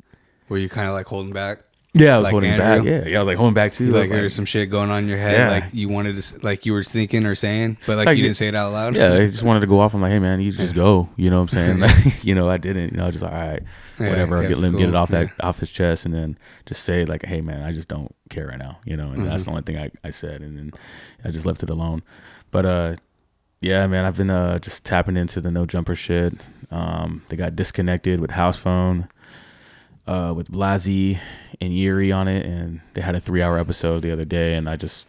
were you kind of like holding back? Yeah, I was like holding back. Yeah, I was like holding back too. Like there's some shit going on in your head, like you wanted to, like you were thinking or saying, but like you didn't say it out loud. Yeah, I just wanted to go off. I'm like, hey man, you just go. You know what I'm saying? Like, you know, I didn't. You know, I was just like, all right, whatever. I'll let him get it off off his chest, and then just say like, hey man, I just don't care right now. You know, and that's the only thing I said, and then I just left it alone. But yeah, man, I've been just tapping into the no jumper shit. They got disconnected with house phone. with Blasey and Yuri on it, and they had a 3-hour episode the other day, and I just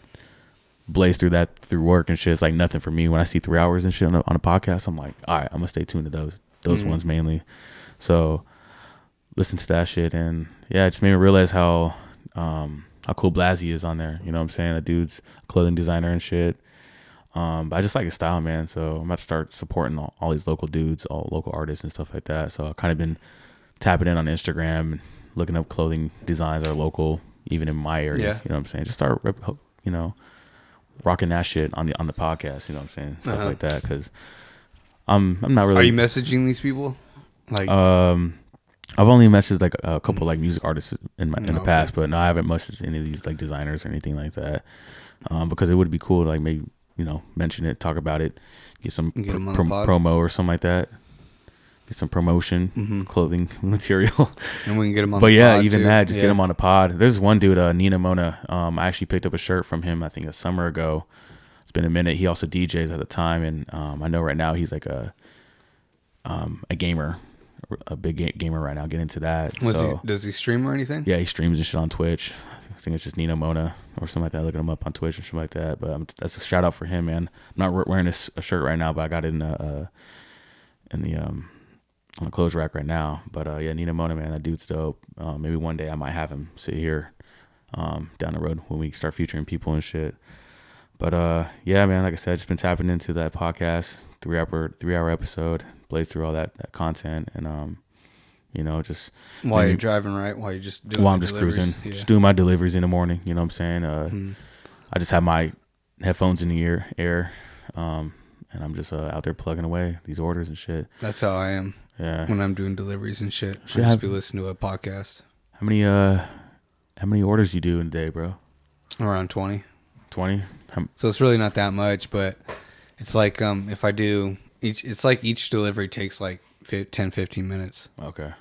blazed through that through work and shit. It's like nothing for me. When I see 3 hours and shit on a podcast, I'm like, all right, I'm gonna stay tuned to those ones mainly. So listen to that shit, and yeah, it just made me realize how cool Blasey is on there. You know what I'm saying? That dude's a clothing designer and shit. But I just like his style, man. So I'm about to start supporting all these local dudes, all local artists and stuff like that. So I've kind of been tapping in on Instagram and looking up clothing designs that are local, even in my area. Yeah. You know what I'm saying? Just start, rocking that shit on the podcast. You know what I'm saying? Stuff like that. Because I'm not really. Are you messaging these people? Like, I've only messaged like a couple like music artists in the past, but no, I haven't messaged any of these like designers or anything like that. Because it would be cool to like maybe mention it, talk about it, get some promo or something like that. Get some promotion, clothing material, and we can get him on. But the yeah, pod even too. that, just get him on the pod. There's one dude, Nina Mona. I actually picked up a shirt from him. I think a summer ago. It's been a minute. He also DJs at the time, and I know right now he's like a gamer, a big gamer right now. Get into that. Does he stream or anything? Yeah, he streams and shit on Twitch. I think it's just Nina Mona or something like that. Looking him up on Twitch and shit like that. But that's a shout out for him, man. I'm not wearing a shirt right now, but I got it on the clothes rack right now. But yeah, Nina Mona, man, that dude's dope. Maybe one day I might have him sit here down the road when we start featuring people and shit. But yeah, man, like I said, just been tapping into that podcast, 3-hour episode, blaze through all that content, and just while you're driving, right? While you're just doing while I'm just cruising, just doing my deliveries in the morning. You know what I'm saying? I just have my headphones in the ear, and I'm just out there plugging away these orders and shit. That's how I am. Yeah. When I'm doing deliveries and shit, I just be listening to a podcast. How many orders do you do in a day, bro? Around 20. 20. So it's really not that much, but it's like if I do each delivery takes like 10, 15 minutes. Okay.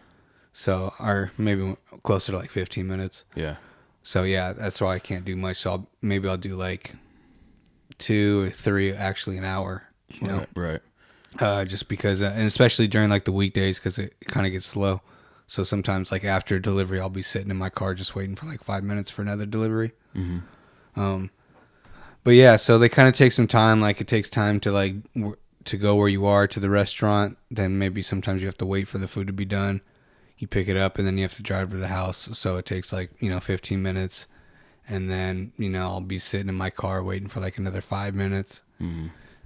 So, or maybe closer to like 15 minutes. Yeah. So yeah, that's why I can't do much. So I'll do like 2 or 3, actually an hour. You know, right. Just because, and especially during like the weekdays, because it kind of gets slow. So sometimes like after delivery, I'll be sitting in my car just waiting for like 5 minutes for another delivery. But yeah, so they kind of take some time. Like it takes time to like to go where you are to the restaurant. Then maybe sometimes you have to wait for the food to be done. You pick it up and then you have to drive to the house. So it takes like 15 minutes, and then I'll be sitting in my car waiting for like another 5 minutes.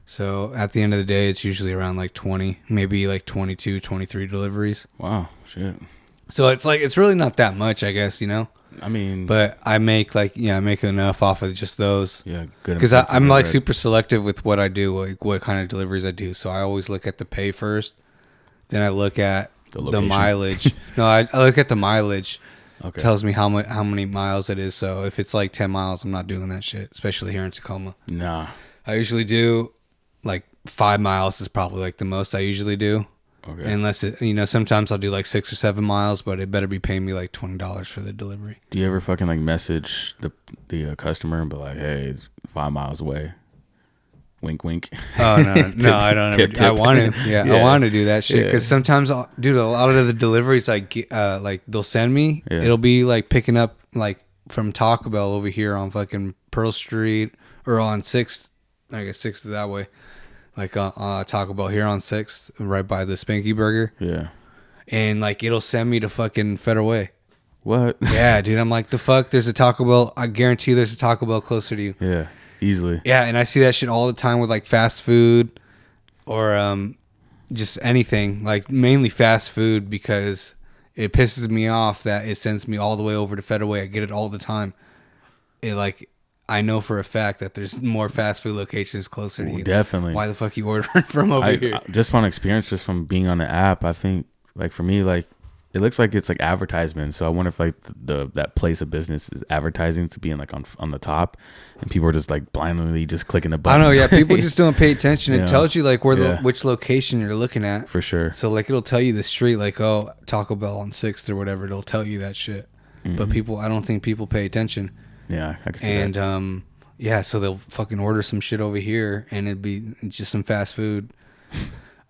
So at the end of the day, it's usually around like 20, maybe like 22, 23 deliveries. Wow, shit. So it's like, it's really not that much, I guess, I mean, but I make I make enough off of just those. Yeah, good. Because I'm like super selective with what I do, like what kind of deliveries I do. So I always look at the pay first, then I look at the mileage. No, I look at the mileage. Okay. Tells me how many miles it is. So if it's like 10 miles, I'm not doing that shit, especially here in Tacoma. Nah. I usually do like 5 miles is probably like the most I usually do. Okay. Unless it, sometimes I'll do like 6 or 7 miles, but it better be paying me like $20 for the delivery. Do you ever fucking like message the customer and be like, "Hey, it's 5 miles away"? Wink, wink. Oh no, I don't. Tip. I want to. Yeah, I want to do that shit because sometimes, dude, a lot of the deliveries like they'll send me. Yeah. It'll be like picking up like from Taco Bell over here on fucking Pearl Street or on 6th. I guess 6th is that way. Like Taco Bell here on 6th, right by the Spanky Burger. Yeah. And like it'll send me to fucking Federal Way. What? Yeah, dude. I'm like, the fuck? There's a Taco Bell. I guarantee there's a Taco Bell closer to you. Yeah, easily. Yeah, and I see that shit all the time with like fast food or just anything. Like mainly fast food because it pisses me off that it sends me all the way over to Federal Way. I get it all the time. I know for a fact that there's more fast food locations closer to you. Definitely. Why the fuck you ordering from over here? Just from experience, just from being on the app, I think like for me, like it looks like it's like advertisement. So I wonder if like that place of business is advertising to being like on the top, and people are just like blindly just clicking the button. I know, yeah. People just don't pay attention. It tells you like which location you're looking at for sure. So like it'll tell you the street, like Taco Bell on 6th or whatever. It'll tell you that shit. Mm-hmm. But I don't think people pay attention. Yeah, I can see that. And yeah, so they'll fucking order some shit over here, and it'd be just some fast food.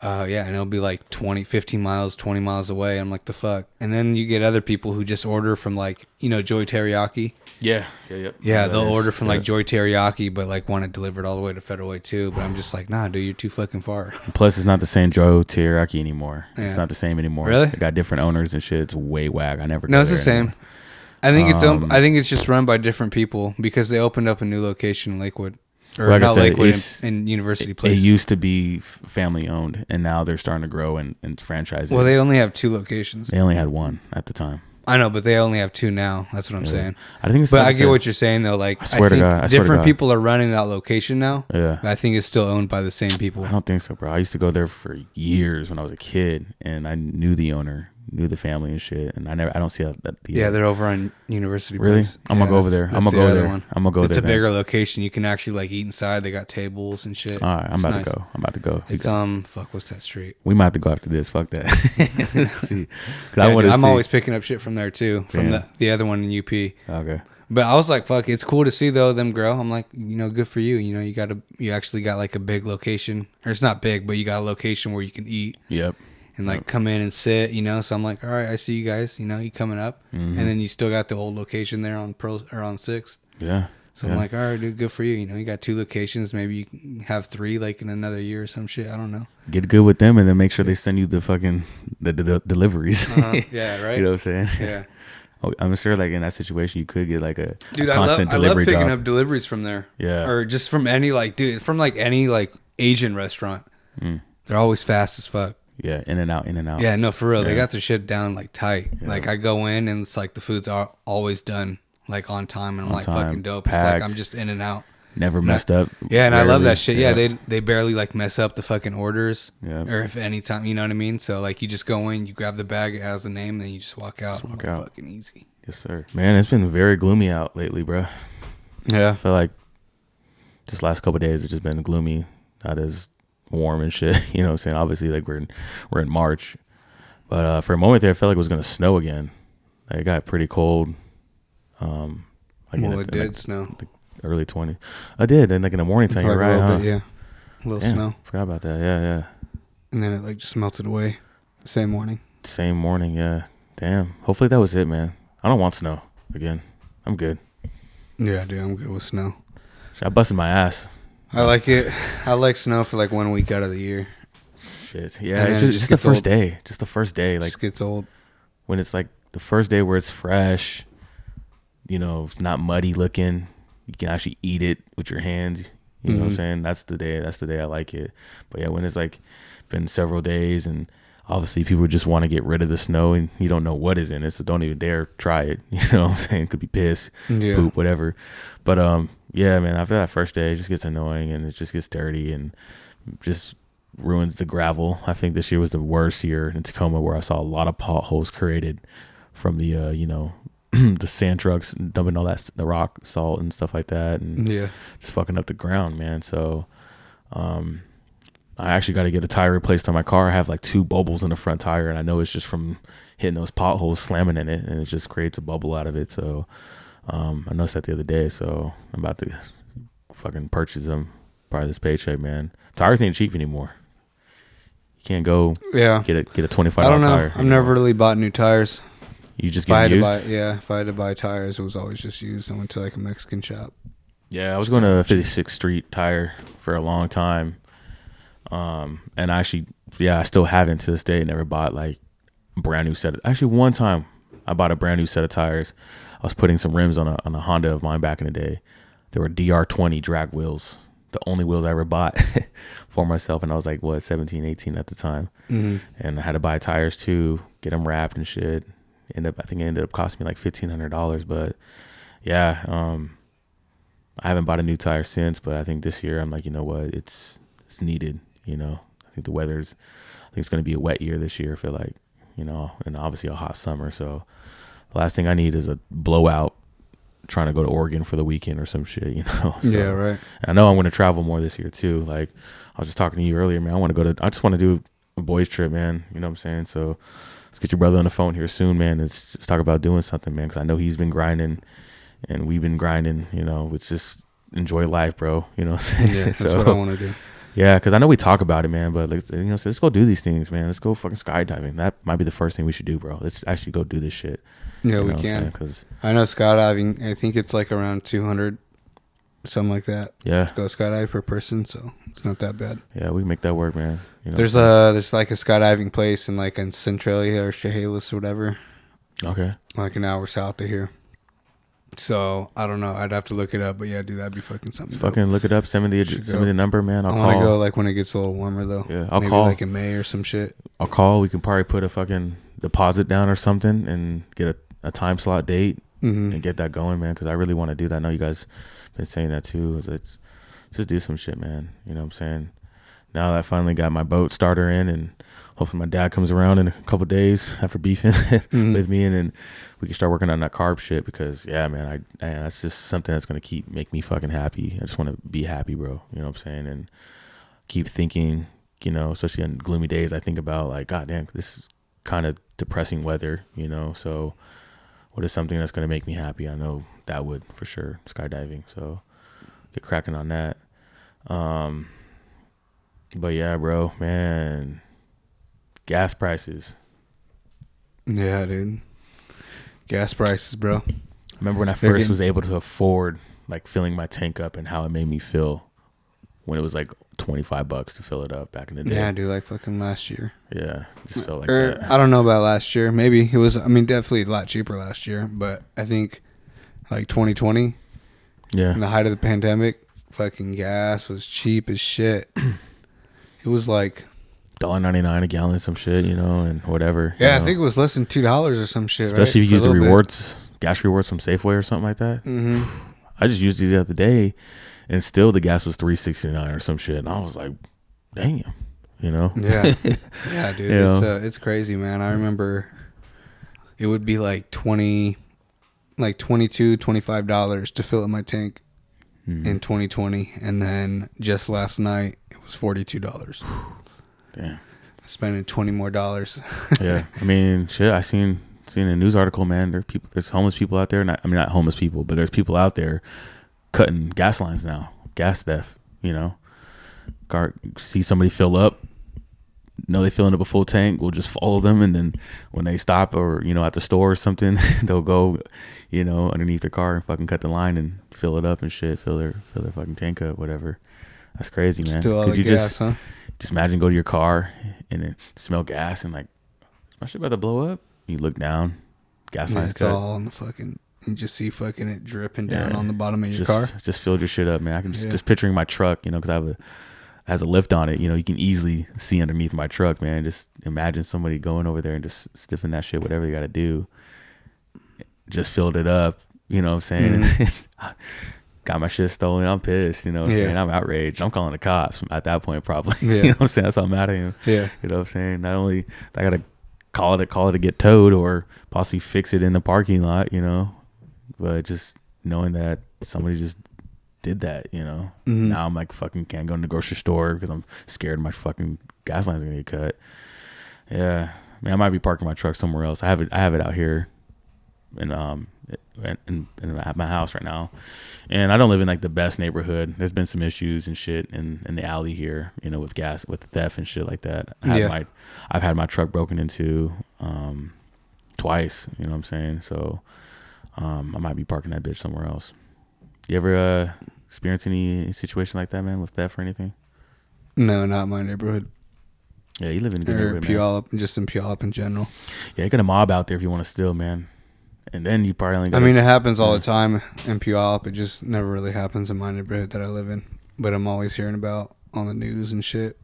Yeah, and it'll be like 20, 15 miles, 20 miles away. I'm like, the fuck? And then you get other people who just order from like, Joy Teriyaki. Yeah. Yeah, they'll order from like Joy Teriyaki, but like want it delivered all the way to Federal Way too. But I'm just like, nah, dude, you're too fucking far. Plus, it's not the same Joy Teriyaki anymore. Yeah. It's not the same anymore. Really? It got different owners and shit. It's way whack. I never. No, it's the anymore. same. I think it's I think it's just run by different people because they opened up a new location in Lakewood. Or like not I said, Lakewood, in University Place. It used to be family owned, and now they're starting to grow and franchise it. Well, they only have 2 locations. They only had 1 at the time. I know, but they only have 2 now. That's what I'm saying. I think, but I get what you're saying though. Like, I think different people are running that location now. Yeah, I think it's still owned by the same people. I don't think so, bro. I used to go there for years when I was a kid, and I knew the owner, knew the family and shit. And I don't see that. Yeah, they're over on University Really? Place. I'm gonna go over there. I'm gonna go there. I'm gonna go there. It's a bigger location. You can actually like eat inside. They got tables and shit. All right, I'm about to go. It's fuck, what's that street? We might have to go after this. Fuck that. See, I'm always picking up shit from there too, from the other one in UP. Okay. But I was like, fuck, it's cool to see though them grow. I'm like, good for you. You actually got like a big location, or it's not big, but you got a location where you can eat. Yep. And like come in and sit, So I'm like, all right, I see you guys. You coming up, and then you still got the old location there on on 6th. Yeah. So I'm like, all right, dude, good for you. You got 2 locations. Maybe you can have 3 like in another year or some shit. I don't know. Get good with them, and then make sure they send you the fucking the deliveries. Yeah, right. You know what I'm saying? Yeah. Oh, I'm sure, like in that situation, you could get like a dude. constant I love picking job. up deliveries from there. Yeah. Or just from any from any Asian restaurant. They're always fast as fuck. Yeah, in and out. Yeah, no, for real. Yeah. They got their shit down like tight. Yeah. Like I go in and it's like the food's always done like on time, and I'm like fucking dope. Packed. It's like I'm just in and out. Never messed up. Yeah, and barely. I love that shit. Yeah, they barely like mess up the fucking orders. Yeah. Or if any time, you know what I mean? So like you just go in, you grab the bag, it has the name, then you just walk out. Walk out. Fucking easy. Yes, sir. Man, it's been very gloomy out lately, bro. Yeah. I feel like just last couple of days it's just been gloomy, not as warm and shit. You know what I'm saying? Obviously, like we're in March, but for a moment there, I felt like it was gonna snow again. Like, it got pretty cold. It did snow. Early 20s. I did, and like in the morning time, you're right, a little huh? bit, yeah. A little snow. Forgot about that. Yeah. And then it like just melted away. Same morning. Same morning, yeah. Damn. Hopefully that was it, man. I don't want snow again. I'm good. Yeah, dude, I'm good with snow. I busted my ass. I like it. I like snow for like 1 week out of the year. Shit. Yeah, it's just the first day. Just the first day. Like, it just gets old. When it's like the first day where it's fresh, it's not muddy looking. You can actually eat it with your hands. You know what I'm saying? That's the day I like it. But yeah, when it's like been several days and obviously people just want to get rid of the snow and you don't know what is in it, so don't even dare try it. You know what I'm saying? It could be piss, poop, whatever. But yeah, man, after that first day, it just gets annoying and it just gets dirty and just ruins the gravel. I think this year was the worst year in Tacoma, where I saw a lot of potholes created from the the sand trucks dumping all the rock, salt, and stuff like that, and just fucking up the ground, man. So, I actually got to get a tire replaced on my car. I have like 2 bubbles in the front tire, and I know it's just from hitting those potholes, slamming in it, and it just creates a bubble out of it. So, I noticed that the other day. So I'm about to fucking purchase them part of this paycheck, man. Tires ain't cheap anymore. You can't go get a $25 I don't know. tire. I've never really bought new tires. You just get used? If I had to buy tires, it was always just used. I went to like a Mexican shop. Yeah, I was going to 56th Street Tire for a long time. And actually, I still haven't to this day never bought like a brand new set. Actually, one time I bought a brand new set of tires. I was putting some rims on a Honda of mine back in the day. They were DR20 drag wheels. The only wheels I ever bought for myself. And I was like, 17, 18 at the time. Mm-hmm. And I had to buy tires too, get them wrapped and shit. I think it ended up costing me like $1,500, but yeah, I haven't bought a new tire since, but I think this year I'm like, you know what, it's needed, I think the I think it's going to be a wet year this year, I feel like, and obviously a hot summer, so the last thing I need is a blowout trying to go to Oregon for the weekend or some shit, So, yeah, right. I know I'm going to travel more this year too, like I was just talking to you earlier, man, I just want to do a boys trip, man, you know what I'm saying, so let's get your brother on the phone here soon, man. Let's talk about doing something, man, because I know he's been grinding and we've been grinding, It's just enjoy life, bro. You know what I'm saying? Yeah, that's what I want to do. Yeah, because I know we talk about it, man, but like, so let's go do these things, man. Let's go fucking skydiving. That might be the first thing we should do, bro. Let's actually go do this shit. Yeah, we can. Because I know skydiving, I think it's like around 200, something like that. Yeah. To go skydive per person, so it's not that bad. Yeah, we can make that work, man. There's like a skydiving place in Centralia or Chehalis or whatever. Okay. Like an hour south of here. So I don't know. I'd have to look it up, but yeah, dude, that'd be fucking something. Fucking look it up. Send me the number, man. I want to go like when it gets a little warmer though. Yeah, I'll Maybe call. Like in May or some shit. I'll call. We can probably put a fucking deposit down or something and get a time slot date and get that going, man. Because I really want to do that. I know you guys been saying that too. Let's just do some shit, man. You know what I'm saying? Now that I finally got my boat starter in, and hopefully my dad comes around in a couple days after beefing with me, and then we can start working on that carb shit. Because yeah, man, that's just something that's gonna make me fucking happy. I just want to be happy, bro. You know what I'm saying? And keep thinking, especially on gloomy days, I think about like, God damn, this is kind of depressing weather, So what is something that's gonna make me happy? I know that would for sure skydiving. So get cracking on that. But yeah, bro, man, gas prices. Yeah, dude. Gas prices, bro. I remember when I first was able to afford like filling my tank up and how it made me feel when it was like $25 to fill it up back in the day. Yeah, dude, like fucking last year. Yeah, just felt like that. I don't know about last year. Maybe it was, definitely a lot cheaper last year, but I think like 2020, in the height of the pandemic, fucking gas was cheap as shit. It was like $1.99 a gallon, some shit, and whatever. Yeah, I think it was less than $2 or some shit. Especially if you use the rewards, gas rewards from Safeway or something like that. Mm-hmm. I just used it the other day, and still the gas was $3.69 or some shit, and I was like, damn, Yeah, yeah, dude, it's crazy, man. I remember it would be like $22, $25 to fill up my tank. In 2020, and then just last night it was $42. Damn, spending $20 more. Yeah, shit. I seen a news article, man. There's homeless people out there. Not homeless people, but there's people out there cutting gas lines now. Gas theft. See somebody fill up. Know they filling up a full tank. We'll just follow them, and then when they stop or at the store or something, they'll go, underneath their car and fucking cut the line and fill it up and shit. Fill their fucking tank up, whatever. That's crazy, man. Still all the gas, huh? Just imagine go to your car and then smell gas and like, is my shit about to blow up? You look down, gas line's cut. It's all on the fucking. You just see fucking it dripping down on the bottom of your car. Just filled your shit up, man. I can just picturing my truck, because it has a lift on it. You can easily see underneath my truck, man. Just imagine somebody going over there and just stiffing that shit, whatever they got to do. Just filled it up, you know what I'm saying? Got my shit stolen. I'm pissed, you know what I'm saying? I'm outraged. I'm calling the cops at that point, probably. You know what I'm saying? That's how I'm mad at him. Yeah. You know what I'm saying? Not only I got to call it to get towed or possibly fix it in the parking lot, but just knowing that somebody just did that, Now I'm like fucking can't go in the grocery store because I'm scared my fucking gas line's gonna get cut. Yeah, man, I might be parking my truck somewhere else. I have it out here at my house right now, and I don't live in like the best neighborhood. There's been some issues and shit in the alley here, with with theft and shit like that. I've had my truck broken into twice. You know what I'm saying? So I might be parking that bitch somewhere else. You ever experience any situation like that, man, with theft or anything? No, not my neighborhood. Yeah, you live in a good neighborhood, Puyallup, man. Just in Puyallup in general. Yeah, you got a mob out there if you want to steal, man. And then you probably only got it happens all the time in Puyallup. It just never really happens in my neighborhood that I live in. But I'm always hearing about on the news and shit.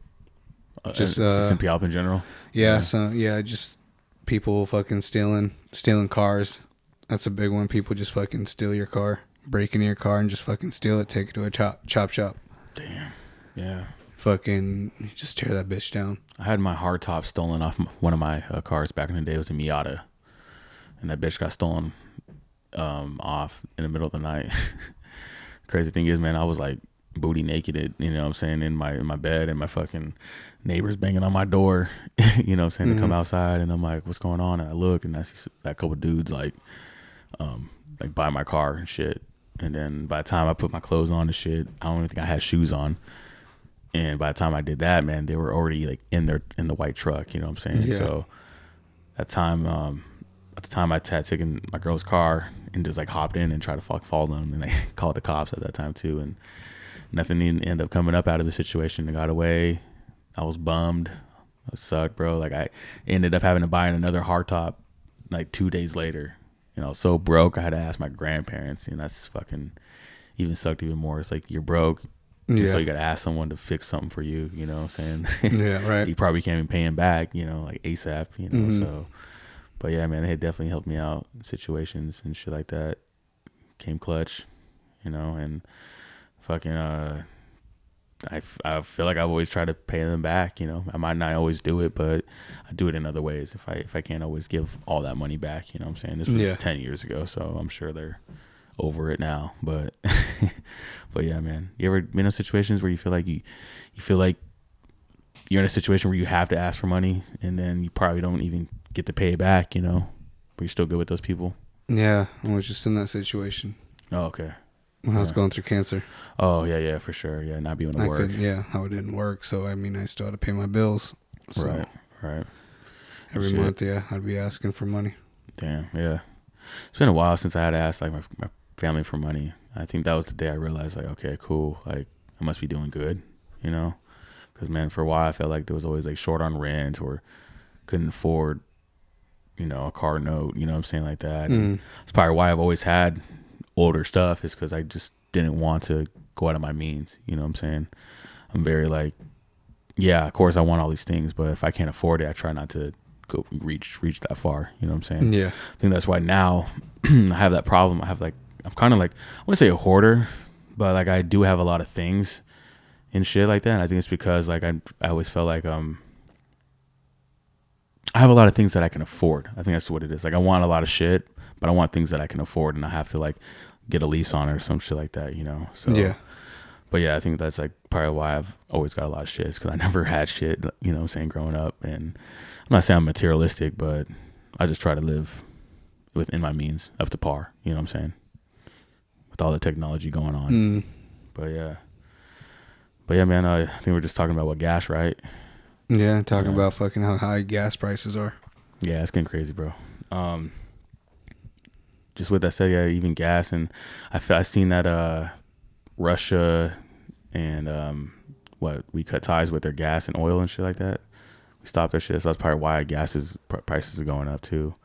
Just in Puyallup in general? Yeah, just people fucking stealing cars. That's a big one. People just fucking steal your car. Break into your car and just fucking steal it, take it to a chop shop. Damn. Yeah. Fucking just tear that bitch down. I had my hardtop stolen off one of my cars back in the day. It was a Miata. And that bitch got stolen off in the middle of the night. Crazy thing is, man, I was like booty naked, you know what I'm saying, in my bed, and my fucking neighbors banging on my door, you know what I'm saying, to come outside. And I'm like, what's going on? And I look and I see that couple dudes like by my car and shit. And then by the time I put my clothes on and shit, I don't even think I had shoes on. And by the time I did that, man, they were already like in the white truck. You know what I'm saying? Yeah. So at the time I had taken my girl's car and just like hopped in and tried to follow them, and they called the cops at that time too, and nothing ended up coming up out of the situation. They got away. I was bummed. It sucked, bro. Like I ended up having to buy another hardtop like 2 days later. You know, so broke I had to ask my grandparents, and that's fucking even sucked even more. It's like you're broke. Yeah. So you got to ask someone to fix something for you, you know what I'm saying? Yeah, right. You probably can't even pay him back, you know, like ASAP, you know, so. But yeah, man, they definitely helped me out in situations and shit like that. Came clutch, you know, and fucking, I feel like I've always tried to pay them back, you know. I might not always do it, but I do it in other ways if I can't always give all that money back, you know what I'm saying? This was 10 years ago, so I'm sure they're over it now. But but yeah, man. You ever been in situations where you feel like you're in a situation where you have to ask for money and then you probably don't even get to pay it back, you know, but you're still good with those people? Yeah, I was just in that situation. Oh, okay. When I was going through cancer. Oh, yeah, for sure. Yeah, not being able to work. How it didn't work. So, I mean, I still had to pay my bills. So Right. Every month, I'd be asking for money. Damn, yeah. It's been a while since I had to ask, like, my family for money. I think that was the day I realized, like, okay, cool. Like, I must be doing good, you know? Because, man, for a while, I felt like there was always, like, short on rent or couldn't afford, you know, a car note, you know what I'm saying, like that. That's probably why I've always had older stuff, is because I just didn't want to go out of my means, you know what I'm saying? I'm very, like, yeah, of course I want all these things, but if I can't afford it, I try not to go reach that far, you know what I'm saying? Yeah. I think that's why now I have that problem. I'm kind of like, I want to say a hoarder, but like I do have a lot of things and shit like that. And I think it's because like I always felt like I have a lot of things that I can afford. I think that's what it is. Like I want a lot of shit, but I want things that I can afford, and I have to like get a lease on it or some shit like that, you know? So yeah. But yeah, I think that's like probably why I've always got a lot of shit, because I never had shit, you know what I'm saying, growing up. And I'm not saying I'm materialistic, but I just try to live within my means, up to par, you know what I'm saying, with all the technology going on. But yeah, man, I think we're just talking about what gas, right? Yeah, talking about fucking how high gas prices are. Yeah, it's getting crazy, bro. Just with that said, yeah, even gas, and I seen that Russia and we cut ties with their gas and oil and shit like that. We stopped their shit, so that's probably why prices are going up too.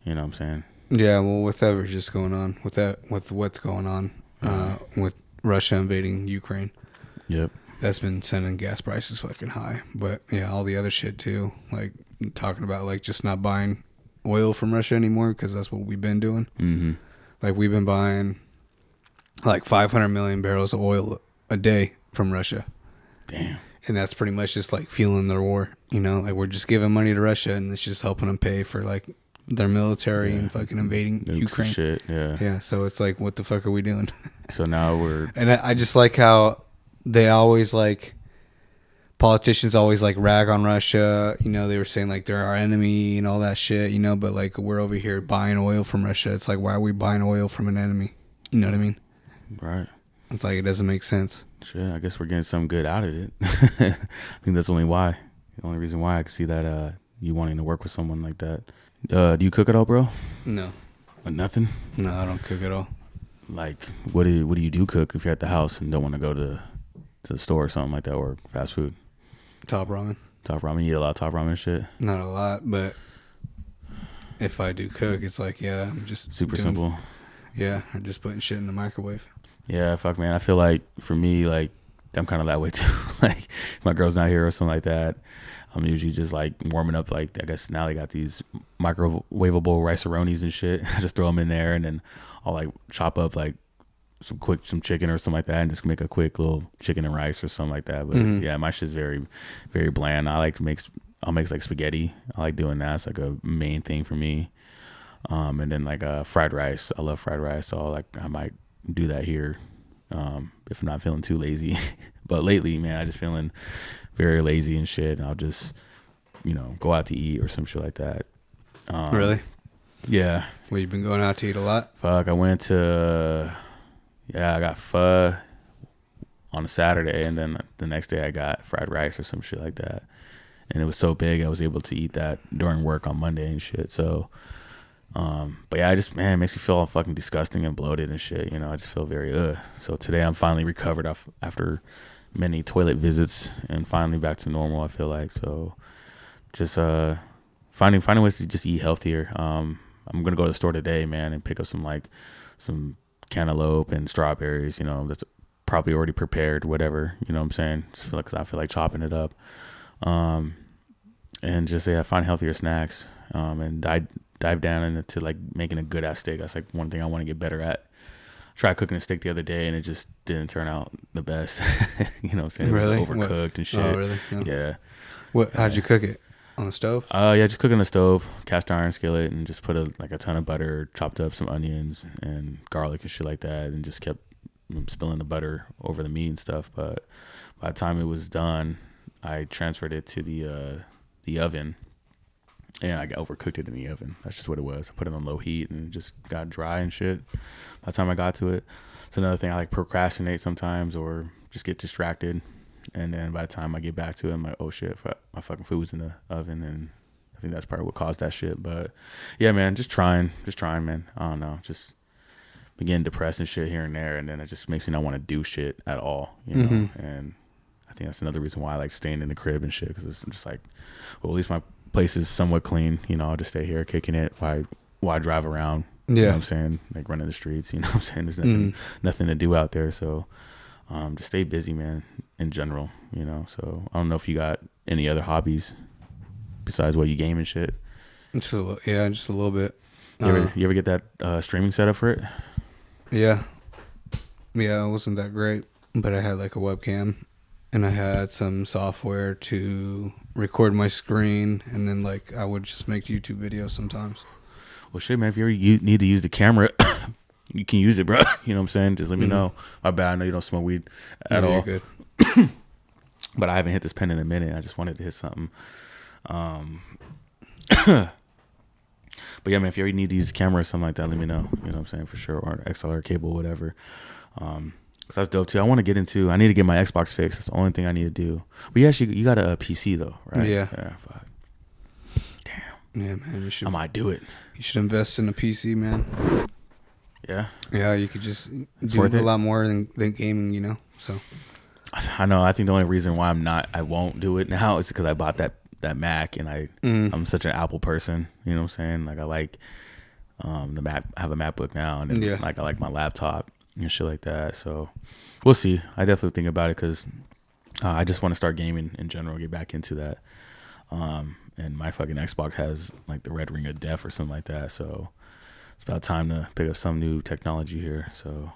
You know what I'm saying? Yeah, well, with whatever's just going on, with what's going on, with Russia invading Ukraine. Yep. That's been sending gas prices fucking high. But yeah, all the other shit too, like talking about like just not buying oil from Russia anymore, because that's what we've been doing. Mm-hmm. Like we've been buying like 500 million barrels of oil a day from Russia. Damn. And that's pretty much just like fueling their war, you know? Like we're just giving money to Russia, and it's just helping them pay for like their military and fucking invading Nukes Ukraine. Shit, yeah. Yeah, so it's like, what the fuck are we doing? So now we're... And I just like how they always like... Politicians always like rag on Russia. You know, they were saying like they're our enemy and all that shit, you know? But like we're over here buying oil from Russia. It's like, why are we buying oil from an enemy? You know what I mean? Right. It's like, it doesn't make sense. Shit, I guess we're getting something good out of it. I think that's the only reason why I could see that you wanting to work with someone like that. Do you cook at all, bro? No. Nothing? No, I don't cook at all. Like, what do you do cook if you're at the house and don't want to go to the store or something like that, or fast food? Top ramen. Top ramen? You eat a lot of top ramen shit? Not a lot, but if I do cook, it's like, yeah, I'm just super simple. Yeah, I'm just putting shit in the microwave. Yeah, fuck, man. I feel like for me, like, I'm kind of that way too. Like, if my girl's not here or something like that, I'm usually just like warming up. Like, I guess now they got these microwavable rice-a-ronis and shit. I just throw them in there, and then I'll like chop up like some chicken or something like that, and just make a quick little chicken and rice or something like that. But yeah, my shit's very, very bland. I'll make like spaghetti. I like doing that. It's like a main thing for me. And then like fried rice. I love fried rice, so I might do that here if I'm not feeling too lazy. But lately, man, I just feeling very lazy and shit, and I'll just, you know, go out to eat or some shit like that. Really? Yeah. Well, you've been going out to eat a lot? Fuck, I got pho on a Saturday, and then the next day I got fried rice or some shit like that. And it was so big, I was able to eat that during work on Monday and shit. So, but yeah, it makes me feel all fucking disgusting and bloated and shit. You know, I just feel very So today I'm finally recovered after many toilet visits and finally back to normal, I feel like. So just finding ways to just eat healthier. I'm gonna go to the store today, man, and pick up some cantaloupe and strawberries. You know, that's probably already prepared, whatever. You know what I'm saying? Cause I feel like chopping it up. And just find healthier snacks. And dive down into like making a good ass steak. That's like one thing I want to get better at. Tried cooking a steak the other day and it just didn't turn out the best. You know what I'm saying? Really? It was overcooked and shit. Oh, really? Yeah. How'd you cook it? On the stove? Yeah, just cook on the stove, cast iron skillet, and just put a ton of butter, chopped up some onions and garlic and shit like that, and just kept spilling the butter over the meat and stuff. But by the time it was done, I transferred it to the oven, and I overcooked it in the oven. That's just what it was. I put it on low heat, and it just got dry and shit by the time I got to it. It's another thing I like procrastinate sometimes or just get distracted. And then by the time I get back to it, I'm like, oh shit, my fucking food was in the oven. And I think that's probably what caused that shit. But yeah, man, just trying, man. I don't know. Just getting depressed and shit here and there. And then it just makes me not want to do shit at all, you know? And I think that's another reason why I like staying in the crib and shit. Cause it's just like, well, at least my place is somewhat clean. You know, I'll just stay here kicking it while I drive around. You know what I'm saying? Like running the streets, you know what I'm saying? There's nothing to do out there. So just stay busy, man, in general, you know. So I don't know if you got any other hobbies besides what you game and shit. Just a little bit. You ever get that streaming setup for it? Yeah. Yeah, it wasn't that great, but I had like a webcam and I had some software to record my screen, and then like I would just make YouTube videos sometimes. Well, shit, man, if you need to use the camera, you can use it, bro. You know what I'm saying? Just let me know. My bad. I know you don't smoke weed at all. You're good. But I haven't hit this pen in a minute. I just wanted to hit something. But yeah, man, if you ever need to use a camera or something like that, let me know. You know what I'm saying? For sure. Or an XLR cable, whatever. Cause that's dope too. I need to get my Xbox fixed. That's the only thing I need to do. But you got a PC though, right? Yeah. Fuck. Damn. Yeah, man. I might do it. You should invest in a PC, man. Yeah. Yeah, you could just do a lot more than gaming, you know. So. I know. I think the only reason why I won't do it now is because I bought that Mac, and I'm such an Apple person. You know what I'm saying? Like I like the Mac. I have a MacBook now, and like I like my laptop and shit like that. So we'll see. I definitely think about it because I just want to start gaming in general, get back into that. And my fucking Xbox has like the red ring of death or something like that. So it's about time to pick up some new technology here. So,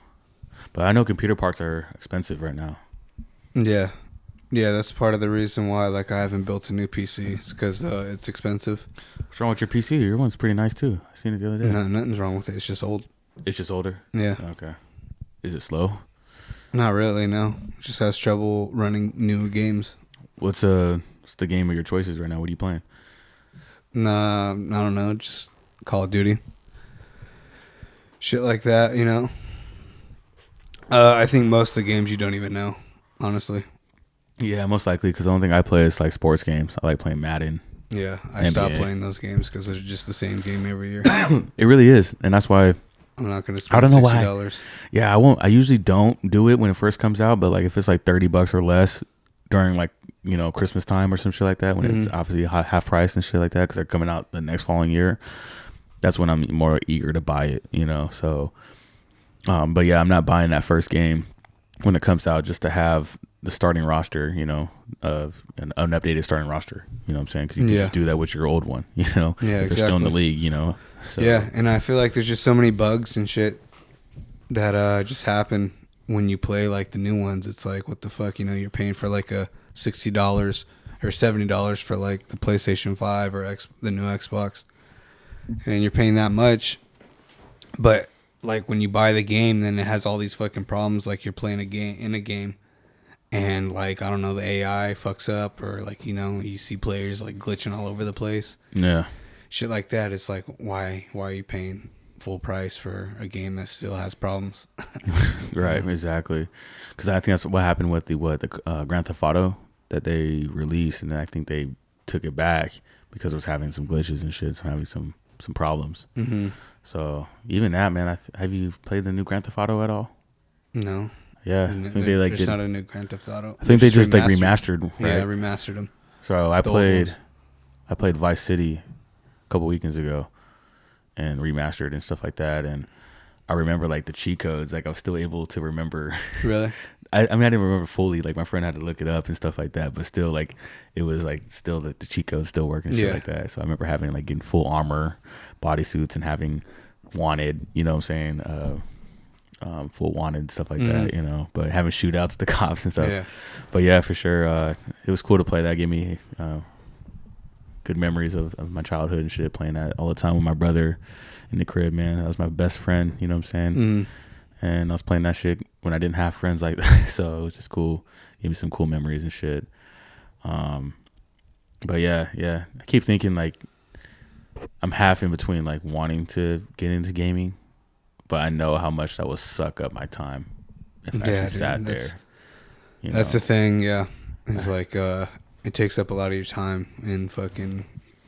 but I know computer parts are expensive right now. Yeah. Yeah, that's part of the reason why like I haven't built a new PC. It's because it's expensive. What's wrong with your PC? Your one's pretty nice too. I seen it the other day. No, nothing's wrong with it. It's just old. It's just older? Yeah. Okay. Is it slow? Not really, no. It just has trouble running new games. What's the game of your choices right now? What are you playing? Nah, I don't know. Just Call of Duty. Shit like that, you know. I think most of the games you don't even know, honestly. Yeah, most likely, because the only thing I play is like sports games. I like playing Madden. Yeah, I stopped playing those games because they're just the same game every year. It really is, and that's why I'm not going to spend $60. Yeah, I won't. I usually don't do it when it first comes out, but like if it's like $30 or less during like, you know, Christmas time or some shit like that, when it's obviously half price and shit like that, because they're coming out the next following year, that's when I'm more eager to buy it, you know. So, but yeah, I'm not buying that first game when it comes out just to have the starting roster, you know, of an unupdated starting roster. You know what I'm saying? Because you can just do that with your old one, you know. Yeah, if they're still in the league, you know. So. Yeah, and I feel like there's just so many bugs and shit that just happen when you play like the new ones. It's like, what the fuck, you know? You're paying for like a $60 or $70 for like the PlayStation 5 or the new Xbox, and you're paying that much, but like when you buy the game, then it has all these fucking problems. Like you're playing a game, and like I don't know, the AI fucks up, or like, you know, you see players like glitching all over the place. Yeah, shit like that. It's like, why are you paying full price for a game that still has problems. Right, exactly. Because I think that's what happened with the Grand Theft Auto that they released, and then I think they took it back because it was having some glitches and shit, so having some problems. Mm-hmm. So even that, man, have you played the new Grand Theft Auto at all? No. Yeah, I think they like there's not a new Grand Theft Auto. I think they just like remastered. Right? Yeah, remastered them. So I played Vice City a couple weekends ago, and remastered and stuff like that. And I remember like the cheat codes. Like I was still able to remember. Really? I mean, I didn't remember fully. Like my friend had to look it up and stuff like that. But still, like it was like still the cheat codes still working, shit like that. So I remember having like getting full armor, bodysuits, and having wanted. You know what I'm saying? Full wanted stuff like that, you know, but having shootouts with the cops and stuff. Yeah. But yeah, for sure, it was cool to play that. Gave me good memories of my childhood and shit. Playing that all the time with my brother in the crib, man. That was my best friend. You know what I'm saying? And I was playing that shit when I didn't have friends like that, so it was just cool. Gave me some cool memories and shit. But yeah, I keep thinking like I'm half in between like wanting to get into gaming. But I know how much that will suck up my time if I actually sat there. That's the thing, yeah. It's like it takes up a lot of your time and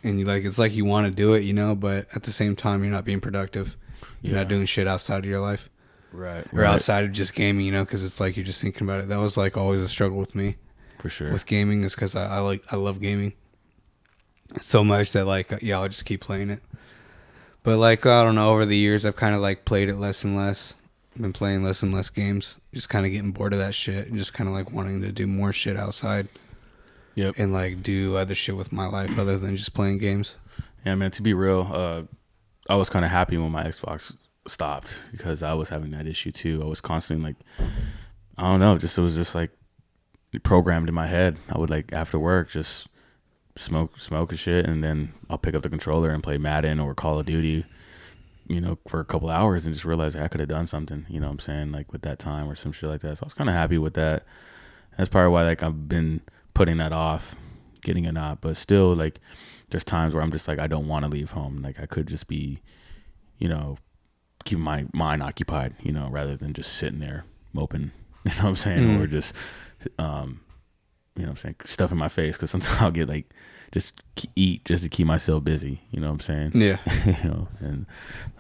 you like it's like you want to do it, you know, but at the same time you're not being productive. You're not doing shit outside of your life, right? Or outside of just gaming, you know, because it's like you're just thinking about it. That was like always a struggle with me, for sure. With gaming is because I love gaming so much that like I'll just keep playing it. But, like, I don't know, over the years, I've kind of, like, played it less and less. I've been playing less and less games. Just kind of getting bored of that shit. And just kind of, like, wanting to do more shit outside. Yep. And, like, do other shit with my life other than just playing games. Yeah, man, to be real, I was kind of happy when my Xbox stopped. Because I was having that issue, too. I was constantly, like, I don't know. It was just, like, programmed in my head. I would, like, after work, just smoke and shit, and then I'll pick up the controller and play Madden or Call of Duty, you know, for a couple hours and just realize I could have done something, you know what I'm saying, like with that time or some shit like that. So I was kind of happy with that. That's probably why like I've been putting that off, getting it not, but still like there's times where I'm just like I don't want to leave home. Like I could just be, you know, keeping my mind occupied, you know, rather than just sitting there moping, you know what I'm saying, or just you know what I'm saying, stuff in my face, because sometimes I'll get like just eat just to keep myself busy, you know what I'm saying? Yeah. You know, and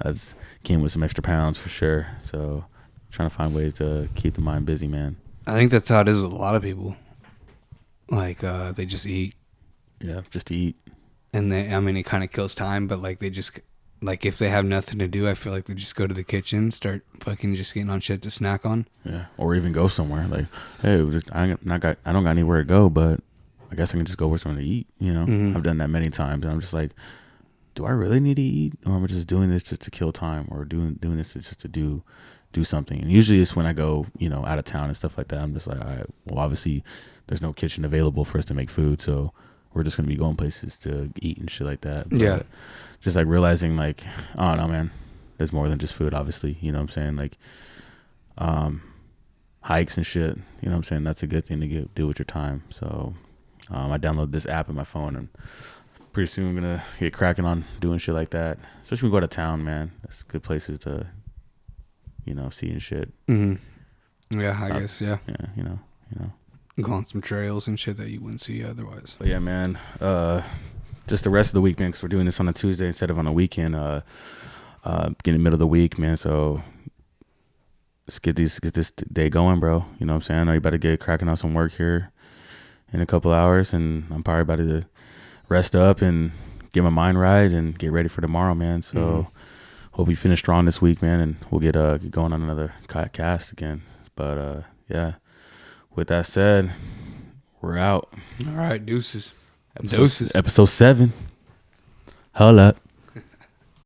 that's came with some extra pounds for sure. So trying to find ways to keep the mind busy, man. I think that's how it is with a lot of people. Like they just eat. Yeah, just to eat. And it kind of kills time, but like they just, like if they have nothing to do, I feel like they just go to the kitchen, start fucking just getting on shit to snack on. Yeah, or even go somewhere. Like, hey, I don't got anywhere to go, but I guess I can just go with something to eat. You know, I've done that many times, and I'm just like, do I really need to eat, or am I just doing this just to kill time, or doing this just to do something? And usually it's when I go, you know, out of town and stuff like that. I'm just like, all right, well, obviously there's no kitchen available for us to make food, so we're just gonna be going places to eat and shit like that. But yeah. Just like realizing like, I don't know, man, there's more than just food, obviously, you know what I'm saying? Like, hikes and shit, you know what I'm saying? That's a good thing to do with your time. So, I downloaded this app on my phone, and pretty soon I'm gonna get cracking on doing shit like that. Especially when we go to town, man. That's good places to, you know, see and shit. Yeah, I guess, yeah. Yeah, you know. Go on some trails and shit that you wouldn't see otherwise. But yeah, man, just the rest of the week, man, because we're doing this on a Tuesday instead of on a weekend. Getting the middle of the week, man. So let's get this day going, bro. You know what I'm saying? I know you about to get cracking on some work here in a couple hours, and I'm probably about to rest up and get my mind right and get ready for tomorrow, man. So hope we finish strong this week, man, and we'll get going on another cast again. But yeah, with that said, we're out. All right, deuces. Episode 7. Hold up.